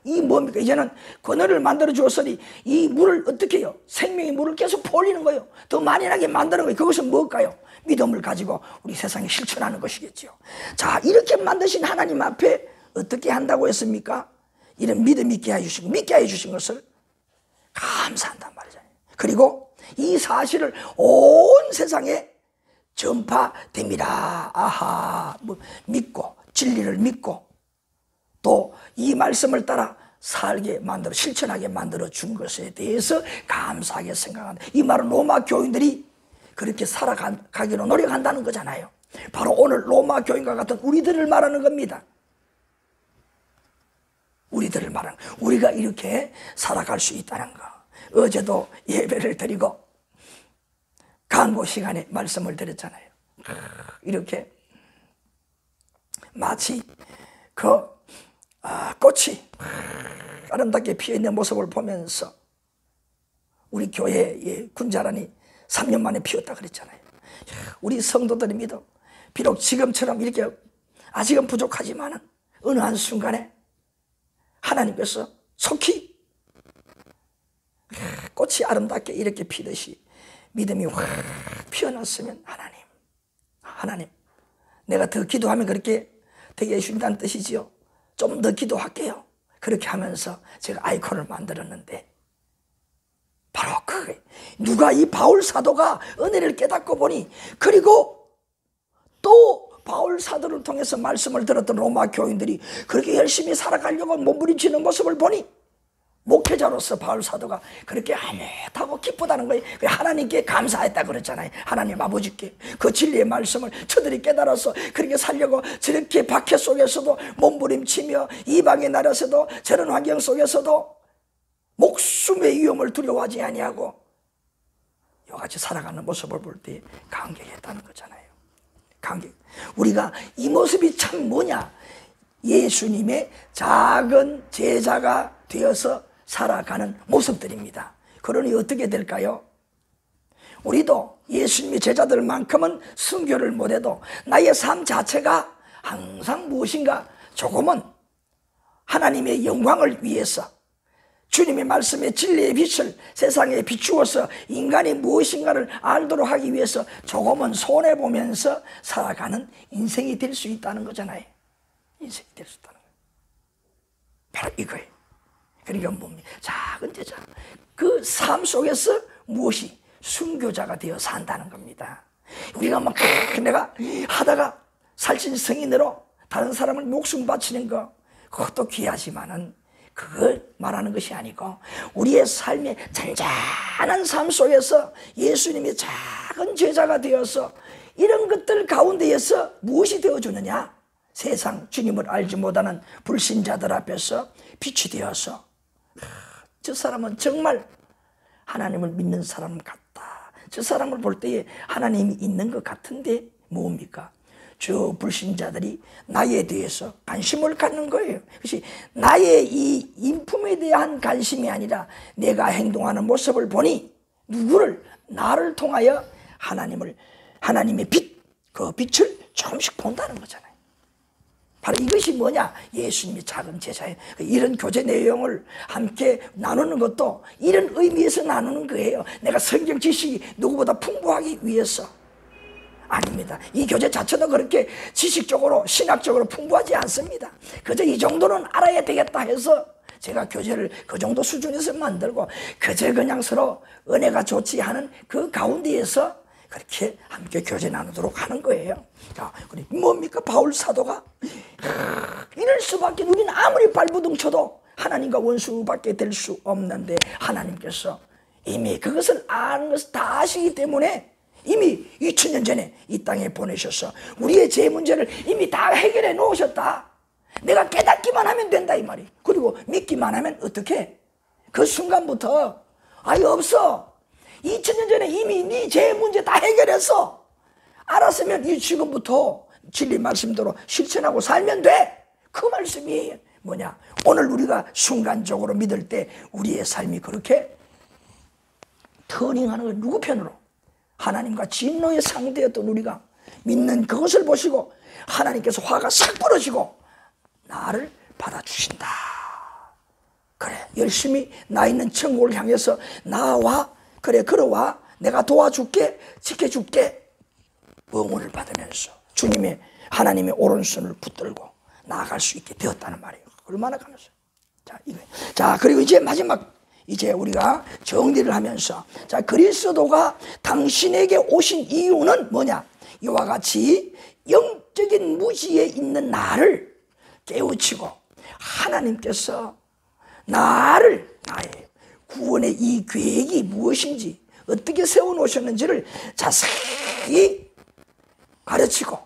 이 뭡니까? 이제는 권한을 만들어 주었으니 이 물을 어떻게 해요? 생명의 물을 계속 퍼올리는 거예요. 더 많이 나게 만드는 거예요. 그것은 뭘까요? 믿음을 가지고 우리 세상에 실천하는 것이겠죠. 자, 이렇게 만드신 하나님 앞에 어떻게 한다고 했습니까? 이런 믿음 있게 해주시고 믿게 해주신 것을 감사한단 말이잖아요. 그리고 이 사실을 온 세상에 전파됩니다. 아하, 믿고 진리를 믿고 또 이 말씀을 따라 살게 만들어 실천하게 만들어 준 것에 대해서 감사하게 생각한다. 이 말은 로마 교인들이 그렇게 살아가기로 노력한다는 거잖아요. 바로 오늘 로마 교인과 같은 우리들을 말하는 겁니다. 우리들을 말하는, 우리가 이렇게 살아갈 수 있다는 거. 어제도 예배를 드리고 강고 시간에 말씀을 드렸잖아요. 이렇게 마치 그 꽃이 아름답게 피어있는 모습을 보면서 우리 교회의 군자란이 3년 만에 피었다 그랬잖아요. 우리 성도들의 믿음, 비록 지금처럼 이렇게 아직은 부족하지만 어느 한순간에 하나님께서 속히 꽃이 아름답게 이렇게 피듯이 믿음이 확 피어났으면 하나님 내가 더 기도하면 그렇게 되게 해주신다는 뜻이지요. 좀 더 기도할게요. 그렇게 하면서 제가 아이콘을 만들었는데 바로 누가 이 바울 사도가 은혜를 깨닫고 보니, 그리고 또 바울 사도를 통해서 말씀을 들었던 로마 교인들이 그렇게 열심히 살아가려고 몸부림치는 모습을 보니 목회자로서 바울 사도가 그렇게 아무하고 기쁘다는 거예요. 하나님께 감사했다 그랬잖아요. 하나님 아버지께 그 진리의 말씀을 저들이 깨달아서 그렇게 살려고 저렇게 박해 속에서도 몸부림치며 이방의 나라에서도 저런 환경 속에서도 목숨의 위험을 두려워하지 아니하고 이같이 살아가는 모습을 볼 때 감격했다는 거잖아요. 감격. 우리가 이 모습이 참 뭐냐? 예수님의 작은 제자가 되어서 살아가는 모습들입니다. 그러니 어떻게 될까요? 우리도 예수님의 제자들만큼은 순교를 못해도 나의 삶 자체가 항상 무엇인가 조금은 하나님의 영광을 위해서 주님의 말씀의 진리의 빛을 세상에 비추어서 인간이 무엇인가를 알도록 하기 위해서 조금은 손해보면서 살아가는 인생이 될 수 있다는 거잖아요. 인생이 될 수 있다는 거예요. 바로 이거예요. 그러니까 뭡니까? 작은 제자. 그 삶 속에서 무엇이 순교자가 되어 산다는 겁니다. 우리가 막 내가 하다가 살찐 성인으로 다른 사람을 목숨 바치는 거, 그것도 귀하지만은 그걸 말하는 것이 아니고 우리의 삶의 잔잔한 삶 속에서 예수님의 작은 제자가 되어서 이런 것들 가운데에서 무엇이 되어주느냐? 세상 주님을 알지 못하는 불신자들 앞에서 빛이 되어서 저 사람은 정말 하나님을 믿는 사람 같다. 저 사람을 볼 때에 하나님이 있는 것 같은데 뭡니까? 저 불신자들이 나에 대해서 관심을 갖는 거예요. 그것이 나의 이 인품에 대한 관심이 아니라 내가 행동하는 모습을 보니 누구를 나를 통하여 하나님의 빛, 그 빛을 조금씩 본다는 거잖아요. 바로 이것이 뭐냐? 예수님의 작은 제자예요. 이런 교제 내용을 함께 나누는 것도 이런 의미에서 나누는 거예요. 내가 성경 지식이 누구보다 풍부하기 위해서. 아닙니다. 이 교제 자체도 그렇게 지식적으로 신학적으로 풍부하지 않습니다. 그저 이 정도는 알아야 되겠다 해서 제가 교제를 그 정도 수준에서 만들고 그저 그냥 서로 은혜가 좋지 하는 그 가운데에서 그렇게 함께 교제 나누도록 하는 거예요. 자, 우리 뭡니까? 바울 사도가 이럴 수밖에, 우리는 아무리 발부둥 쳐도 하나님과 원수밖에 될 수 없는데 하나님께서 이미 그것을 아는 것을 다 아시기 때문에 이미 2000년 전에 이 땅에 보내셔서 우리의 제 문제를 이미 다 해결해 놓으셨다. 내가 깨닫기만 하면 된다 이 말이. 그리고 믿기만 하면 어떻게? 그 순간부터 아예 없어. 2000년 전에 이미 네 제 문제 다 해결했어. 알았으면 이 지금부터 진리 말씀대로 실천하고 살면 돼. 그 말씀이 뭐냐? 오늘 우리가 순간적으로 믿을 때 우리의 삶이 그렇게 터닝하는 거 누구 편으로? 하나님과 진노의 상대였던 우리가 믿는 그것을 보시고 하나님께서 화가 싹 벌어지고 나를 받아주신다. 그래, 열심히 나 있는 천국을 향해서 나와, 그래, 걸어와. 내가 도와줄게, 지켜줄게. 응원을 받으면서 주님의, 하나님의 오른손을 붙들고 나아갈 수 있게 되었다는 말이에요. 얼마나 감사해요. 자, 그리고 이제 마지막, 이제 우리가 정리를 하면서, 자, 그리스도가 당신에게 오신 이유는 뭐냐? 이와 같이 영적인 무지에 있는 나를 깨우치고 하나님께서 나의 구원의 이 계획이 무엇인지 어떻게 세워놓으셨는지를 자세히 가르치고,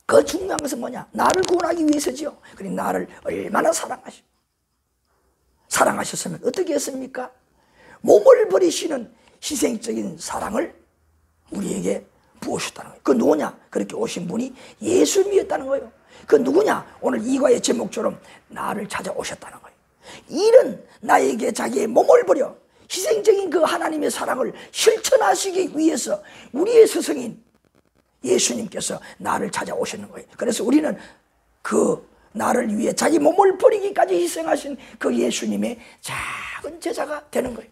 그 중요한 것은 뭐냐? 나를 구원하기 위해서지요. 그리고 나를 얼마나 사랑하셨으면 어떻게 했습니까? 몸을 버리시는 희생적인 사랑을 우리에게 부으셨다는 거예요. 그 누구냐? 그렇게 오신 분이 예수님이었다는 거예요. 그 누구냐? 오늘 이과의 제목처럼 나를 찾아오셨다는 거예요. 이런 나에게 자기의 몸을 버려 희생적인 그 하나님의 사랑을 실천하시기 위해서 우리의 스승인 예수님께서 나를 찾아오시는 거예요. 그래서 우리는 그 나를 위해 자기 몸을 버리기까지 희생하신 그 예수님의 작은 제자가 되는 거예요.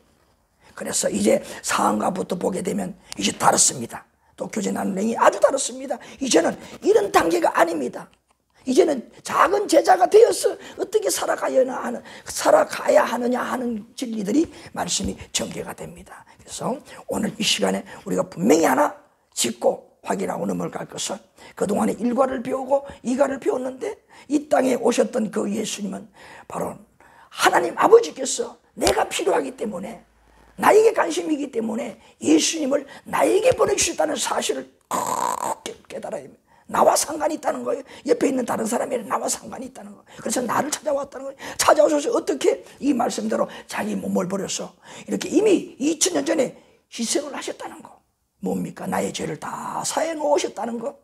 그래서 이제 상황가부터 보게 되면 이제 다릅니다. 또 교제 나누는 내용이 아주 다릅니다. 이제는 이런 단계가 아닙니다. 이제는 작은 제자가 되어서 어떻게 살아가야 하느냐 하는 진리들이 말씀이 전개가 됩니다. 그래서 오늘 이 시간에 우리가 분명히 하나 짚고 확인하고 넘어갈 것은, 그동안에 1과를 배우고 2과를 배웠는데 이 땅에 오셨던 그 예수님은 바로 하나님 아버지께서 내가 필요하기 때문에, 나에게 관심이기 때문에 예수님을 나에게 보내주셨다는 사실을 꼭 깨달아야 합니다. 나와 상관이 있다는 거예요. 옆에 있는 다른 사람이 나와 상관이 있다는 거예요. 그래서 나를 찾아왔다는 거예요. 찾아오셔서 어떻게 이 말씀대로 자기 몸을 버려서 이렇게 이미 2000년 전에 희생을 하셨다는 거. 뭡니까? 나의 죄를 다 사해 놓으셨다는 거.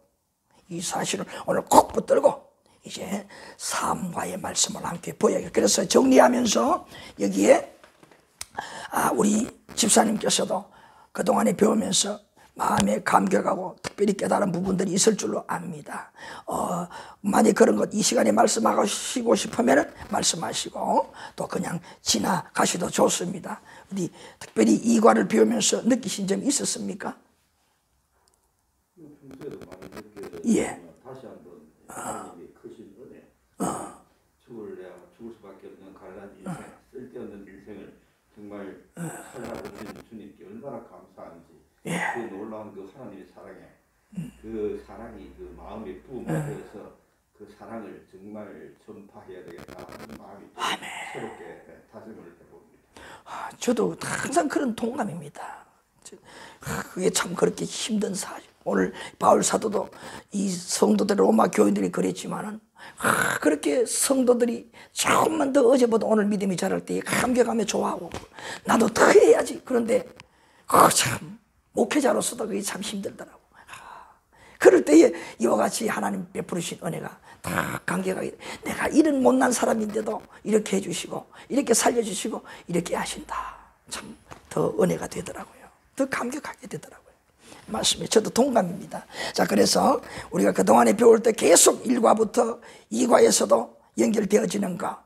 이 사실을 오늘 꼭 붙들고 이제 삶과의 말씀을 함께 보여요. 그래서 정리하면서 여기에 우리 집사님께서도 그동안에 배우면서 마음에 감격하고 특별히 깨달은 부분들이 있을 줄로 압니다. 만약 그런 것 이 시간에 말씀하시고 싶으면 말씀하시고 또 그냥 지나가셔도 좋습니다. 어디 특별히 이 과를 배우면서 느끼신 점이 있었습니까? 평소에도 많이 느껴요. 예. 다시 한번 하나님이 크신 은혜, 죽을 수밖에 없는 갈란 인생, 없는 인생을 정말 살아보신 주님께 얼마나 감사한지 예. 그 놀라운 그 하나님의 사랑에 그 사랑이 그 마음에 부음되어서 그 사랑을 정말 전파해야 되겠다 하는 마음이 새롭게 다짐을 해봅니다. 저도 항상 그런 동감입니다. 그게 참 그렇게 힘든 사실. 오늘 바울 사도도 이 성도들 로마 교인들이 그랬지만은 그렇게 성도들이 조금만 더 어제보다 오늘 믿음이 자랄 때 감격하며 좋아하고 나도 더 해야지. 그런데 참 목회자로서도 그게 참 힘들더라고. 그럴 때에 이와 같이 하나님 베푸르신 은혜가 다 감격하게, 내가 이런 못난 사람인데도 이렇게 해주시고 이렇게 살려주시고 이렇게 하신다. 참 더 은혜가 되더라고요. 더 감격하게 되더라고요. 맞습니다. 저도 동감입니다. 자, 그래서 우리가 그동안에 배울 때 계속 1과부터 2과에서도 연결되어지는 거,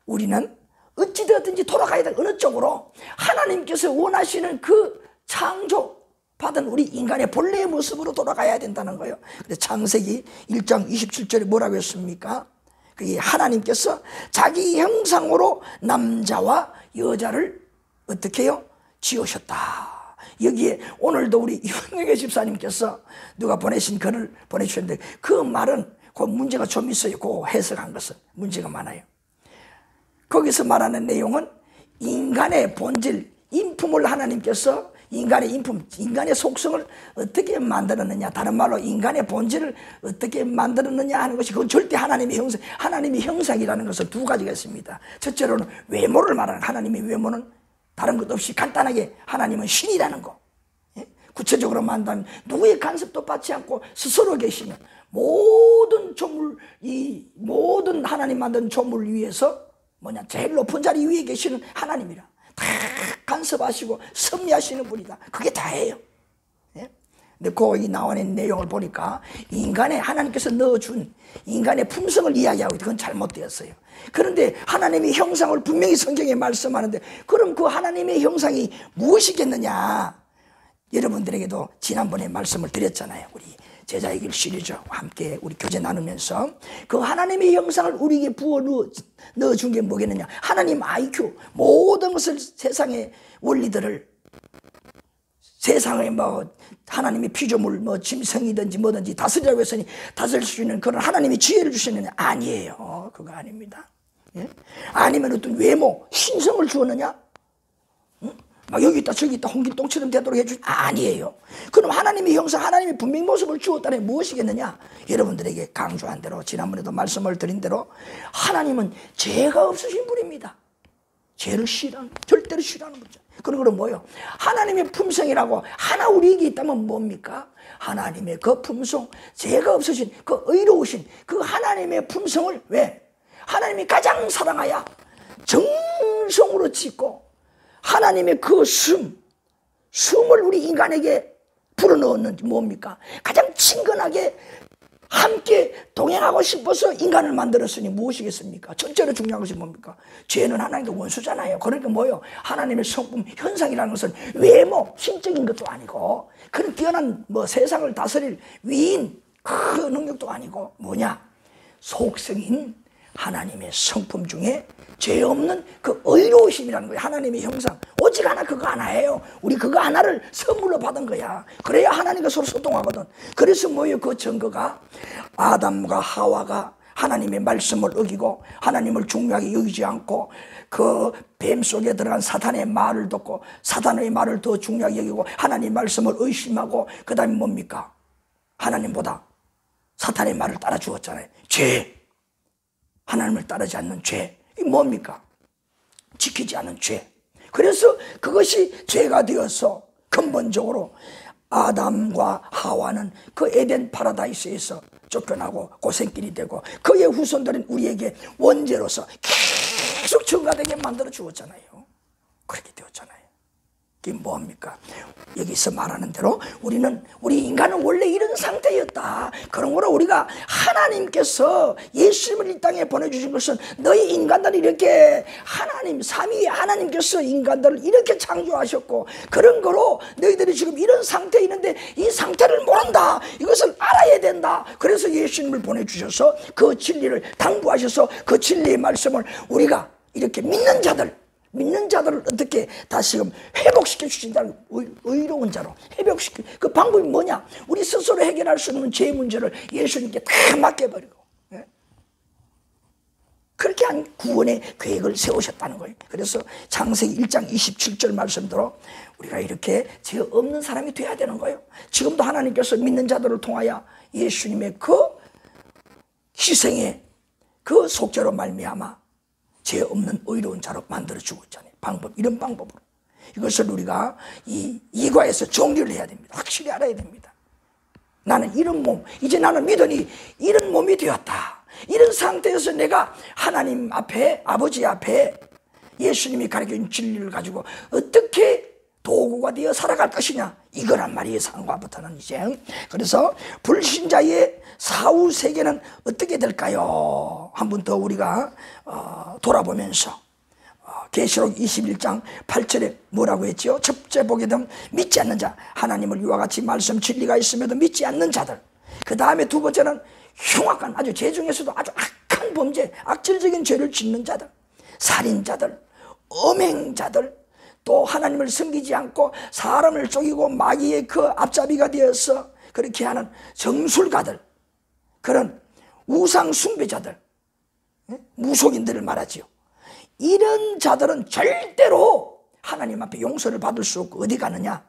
우리는 어찌되었든지 돌아가야 될 어느 쪽으로 하나님께서 원하시는 그 창조 받은 우리 인간의 본래의 모습으로 돌아가야 된다는 거예요. 그래서 창세기 1장 27절에 뭐라고 했습니까? 그게 하나님께서 자기 형상으로 남자와 여자를 어떻게 해요? 지으셨다. 여기에 오늘도 우리 이원영의 집사님께서 누가 보내신 글을 보내주셨는데 그 말은 그 문제가 좀 있어요. 그 해석한 것은 문제가 많아요. 거기서 말하는 내용은 인간의 본질, 인품을 하나님께서 인간의 인품, 인간의 속성을 어떻게 만들었느냐, 다른 말로 인간의 본질을 어떻게 만들었느냐 하는 것이 그건 절대 하나님의 형상, 하나님의 형상이라는 것을 두 가지가 있습니다. 첫째로는 외모를 말하는, 하나님의 외모는 다른 것 없이 간단하게 하나님은 신이라는 거. 구체적으로 말한다면 누구의 간섭도 받지 않고 스스로 계시는 모든 조물, 이 모든 하나님 만든 조물 위에서 뭐냐, 제일 높은 자리 위에 계시는 하나님이라. 다 간섭하시고 섭리하시는 분이다. 그게 다예요. 근데 거기 나와 있는 내용을 보니까 인간의 하나님께서 넣어준 인간의 품성을 이야기하고 그건 잘못되었어요. 그런데 하나님의 형상을 분명히 성경에 말씀하는데 그럼 그 하나님의 형상이 무엇이겠느냐? 여러분들에게도 지난번에 말씀을 드렸잖아요. 우리 제자의 길 시리즈와 함께 우리 교제 나누면서 그 하나님의 형상을 우리에게 부어 넣어준 게 뭐겠느냐? 하나님 IQ, 모든 것을 세상의 원리들을 세상에 뭐 하나님의 피조물 뭐 짐승이든지 뭐든지 다스리라고 했으니 다스릴 수 있는 그런 하나님의 지혜를 주시느냐? 아니에요. 그거 아닙니다. 예? 아니면 어떤 외모, 신성을 주었느냐? 막 여기 있다 저기 있다 홍길동처럼 되도록 해주지? 아니에요. 그럼 하나님의 형상, 하나님의 분명 모습을 주었다면 무엇이겠느냐? 여러분들에게 강조한 대로 지난번에도 말씀을 드린 대로 하나님은 죄가 없으신 분입니다. 죄를 싫어하는, 절대로 싫어하는 분이죠. 그럼 뭐예요? 하나님의 품성이라고 하나 우리에게 있다면 뭡니까? 하나님의 그 품성, 죄가 없으신 그 의로우신 그 하나님의 품성을 왜? 하나님이 가장 사랑하여 정성으로 짓고 하나님의 그 숨을 우리 인간에게 불어넣었는지 뭡니까? 가장 친근하게 함께 동행하고 싶어서 인간을 만들었으니 무엇이겠습니까? 첫째로 중요한 것이 뭡니까? 죄는 하나님의 원수잖아요. 그러니까 뭐예요? 하나님의 성품, 현상이라는 것은 외모, 힘적인 것도 아니고 그런 뛰어난 뭐 세상을 다스릴 위인, 그 능력도 아니고 뭐냐? 속성인 하나님의 성품 중에 죄 없는 그 의로우심이라는 거예요. 하나님의 형상. 오직 하나 그거 하나예요. 우리 그거 하나를 선물로 받은 거야. 그래야 하나님과 서로 소통하거든. 그래서 뭐예요? 그 증거가 아담과 하와가 하나님의 말씀을 어기고 하나님을 중요하게 여기지 않고 그 뱀 속에 들어간 사탄의 말을 듣고 사탄의 말을 더 중요하게 여기고 하나님의 말씀을 의심하고 그 다음에 뭡니까? 하나님보다 사탄의 말을 따라 주었잖아요. 죄. 하나님을 따르지 않는 죄. 이게 뭡니까? 지키지 않은 죄. 그래서 그것이 죄가 되어서 근본적으로 아담과 하와는 그 에덴 파라다이스에서 쫓겨나고 고생길이 되고 그의 후손들은 우리에게 원죄로서 계속 증가되게 만들어 주었잖아요. 그렇게 되었잖아요. 이게 뭡니까? 여기서 말하는 대로 우리 인간은 원래 이런 상태였다. 그러므로 우리가 하나님께서 예수님을 이 땅에 보내주신 것은 너희 인간들이 이렇게 하나님, 삼위의 하나님께서 인간들을 이렇게 창조하셨고 그런 거로 너희들이 지금 이런 상태에 있는데 이 상태를 모른다. 이것을 알아야 된다. 그래서 예수님을 보내주셔서 그 진리를 당부하셔서 그 진리의 말씀을 우리가 이렇게 믿는 자들 믿는 자들을 어떻게 다시금 회복시켜 주신다는, 의로운 자로 회복시켜. 그 방법이 뭐냐? 우리 스스로 해결할 수 없는 죄 문제를 예수님께 다 맡겨버리고, 그렇게 한 구원의 계획을 세우셨다는 거예요. 그래서 창세기 1장 27절 말씀대로 우리가 이렇게 죄 없는 사람이 돼야 되는 거예요. 지금도 하나님께서 믿는 자들을 통하여 예수님의 그 희생의 그 속죄로 말미암아 죄 없는 의로운 자로 만들어주고 있잖아요. 이런 방법으로. 이것을 우리가 이 이과에서 정리를 해야 됩니다. 확실히 알아야 됩니다. 나는 이런 몸, 이제 나는 믿으니 이런 몸이 되었다. 이런 상태에서 내가 하나님 앞에, 아버지 앞에 예수님이 가르쳐준 진리를 가지고 어떻게 도구가 되어 살아갈 것이냐, 이거란 말이에요. 상과부터는 이제. 그래서 불신자의 사후 세계는 어떻게 될까요? 한 번 더 우리가 돌아보면서 계시록 21장 8절에 뭐라고 했죠? 첫째 보게 되면 믿지 않는 자, 하나님을 이와 같이 말씀 진리가 있음에도 믿지 않는 자들. 그 다음에 두 번째는 흉악한, 아주 죄 중에서도 아주 악한 범죄, 악질적인 죄를 짓는 자들, 살인자들, 음행자들, 또 하나님을 섬기지 않고 사람을 속이고 마귀의 그 앞잡이가 되어서 그렇게 하는 정술가들, 그런 우상 숭배자들, 무속인들을 말하지요. 이런 자들은 절대로 하나님 앞에 용서를 받을 수 없고 어디 가느냐?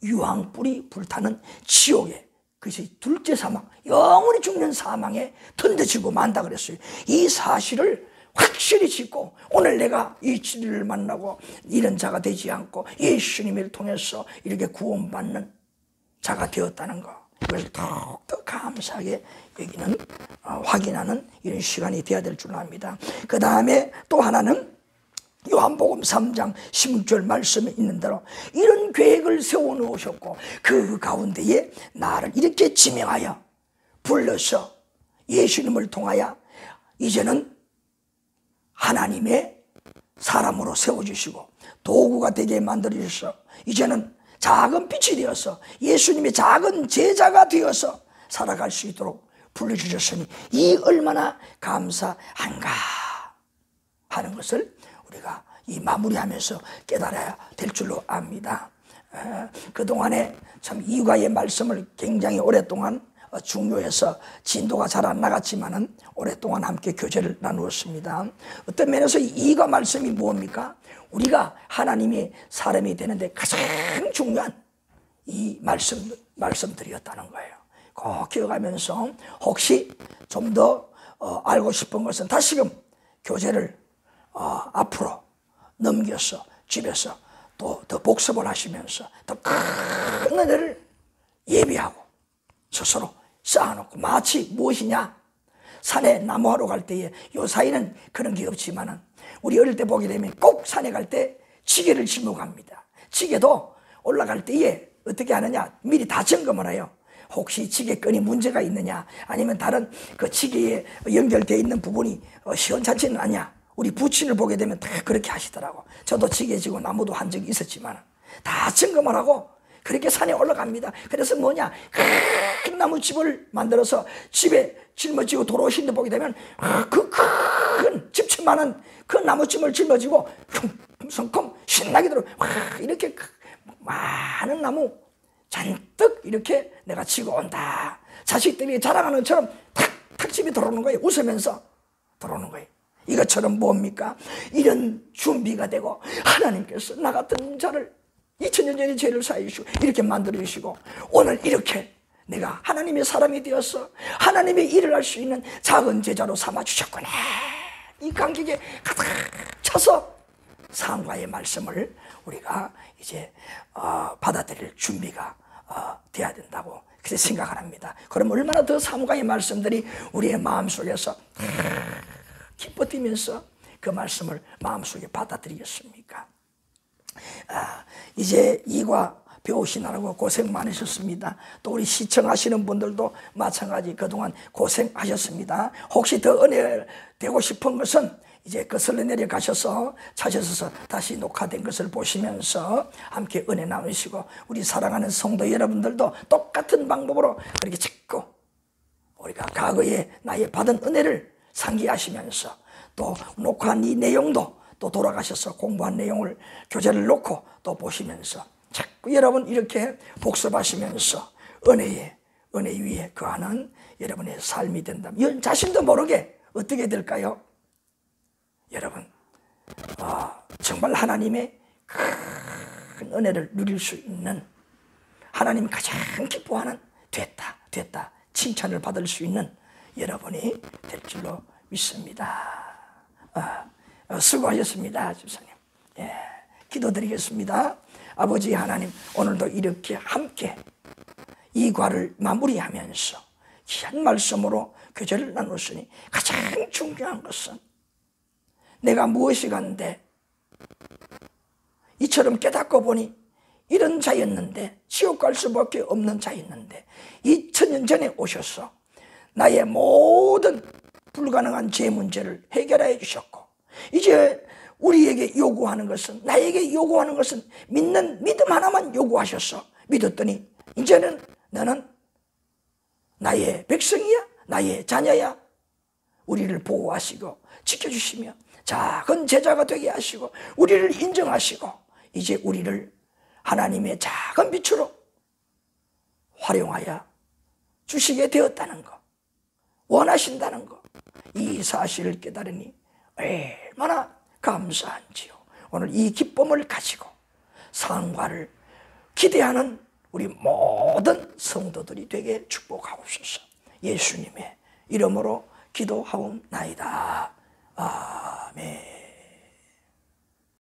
유황불이 불타는 지옥에, 그것이 둘째 사망, 영원히 죽는 사망에 던져지고 만다 그랬어요. 이 사실을 확실히 짚고 오늘 내가 이 진리를 만나고 이런 자가 되지 않고 예수님을 통해서 이렇게 구원받는 자가 되었다는 거, 이걸 더욱더 감사하게 여기는 확인하는 이런 시간이 되어야 될 줄 압니다. 그 다음에 또 하나는 요한복음 3장 16절 말씀에 있는 대로 이런 계획을 세워놓으셨고 그 가운데에 나를 이렇게 지명하여 불러서 예수님을 통하여 이제는 하나님의 사람으로 세워주시고 도구가 되게 만들어주셔서 이제는 작은 빛이 되어서 예수님의 작은 제자가 되어서 살아갈 수 있도록 불러주셨으니 이 얼마나 감사한가 하는 것을 우리가 이 마무리하면서 깨달아야 될 줄로 압니다. 그동안에 참 이과의 말씀을 굉장히 오랫동안 중요해서 진도가 잘 안 나갔지만은 오랫동안 함께 교제를 나누었습니다. 어떤 면에서 이과 말씀이 뭡니까? 우리가 하나님의 사람이 되는데 가장 중요한 이 말씀들이었다는 거예요. 꼭 기억하면서 혹시 좀 더 알고 싶은 것은 다시금 교제를 앞으로 넘겨서 집에서 또 더 복습을 하시면서 더 큰 은혜를 예비하고 스스로 쌓아놓고, 마치 무엇이냐, 산에 나무하러 갈 때에 요 사이는 그런 게 없지만은 우리 어릴 때 보게 되면 꼭 산에 갈 때 지게를 짊어 갑니다. 지게도 올라갈 때에 어떻게 하느냐, 미리 다 점검을 해요. 혹시 지게끈이 문제가 있느냐, 아니면 다른 그 지게에 연결되어 있는 부분이 시원찮지는 않냐. 우리 부친을 보게 되면 다 그렇게 하시더라고. 저도 지게 지고 나무도 한 적이 있었지만 다 점검을 하고 그렇게 산에 올라갑니다. 그래서 뭐냐, 큰 나무집을 만들어서 집에 짊어지고 돌아오시는데 보게 되면 그 큰 집채만한 그 나무집을 짊어지고 성큼 신나게 들어 이렇게 많은 나무 잔뜩 이렇게 내가 지고 온다. 자식들이 자랑하는 것처럼 탁 집에 들어오는 거예요. 웃으면서 들어오는 거예요. 이것처럼 뭡니까? 이런 준비가 되고 하나님께서 나 같은 자를 2000년 전에 죄를 사해주시고 이렇게 만들어주시고 오늘 이렇게 내가 하나님의 사람이 되어서 하나님의 일을 할 수 있는 작은 제자로 삼아주셨구나. 이 감격에 가득 차서 상과의 말씀을 우리가 이제 받아들일 준비가 돼야 된다고 그렇게 생각을 합니다. 그럼 얼마나 더 상과의 말씀들이 우리의 마음속에서 기뻐 뛰면서 그 말씀을 마음속에 받아들이겠습니까? 이제 이과 배우시느라고 고생 많으셨습니다. 또 우리 시청하시는 분들도 마찬가지 그동안 고생하셨습니다. 혹시 더 은혜 되고 싶은 것은 이제 거슬러 내려가셔서 찾으셔서 다시 녹화된 것을 보시면서 함께 은혜 나누시고, 우리 사랑하는 성도 여러분들도 똑같은 방법으로 그렇게 자꾸 우리가 과거에 나의 받은 은혜를 상기하시면서 또 녹화한 이 내용도 또 돌아가셔서 공부한 내용을 교재를 놓고 또 보시면서 자꾸 여러분 이렇게 복습하시면서 은혜 위에 거하는 여러분의 삶이 된다면 자신도 모르게 어떻게 될까요? 여러분 정말 하나님의 큰 은혜를 누릴 수 있는, 하나님이 가장 기뻐하는 됐다 칭찬을 받을 수 있는 여러분이 될 줄로 믿습니다. 수고하셨습니다, 집사님. 예, 기도드리겠습니다. 아버지 하나님, 오늘도 이렇게 함께 이 과를 마무리하면서 귀한 말씀으로 교제를 나눴으니 가장 중요한 것은 내가 무엇이 간데 이처럼 깨닫고 보니 이런 자였는데, 지옥 갈 수밖에 없는 자였는데 2000년 전에 오셔서 나의 모든 불가능한 죄 문제를 해결해 주셨고, 이제 우리에게 요구하는 것은, 나에게 요구하는 것은 믿는 믿음 하나만 요구하셔서 믿었더니 이제는 너는 나의 백성이야, 나의 자녀야. 우리를 보호하시고 지켜주시며 작은 제자가 되게 하시고 우리를 인정하시고 이제 우리를 하나님의 작은 빛으로 활용하여 주시게 되었다는 것, 원하신다는 것, 이 사실을 깨달으니 얼마나 감사한지요. 오늘 이 기쁨을 가지고 상과를 기대하는 우리 모든 성도들이 되게 축복하옵소서. 예수님의 이름으로 기도하옵나이다. 아멘.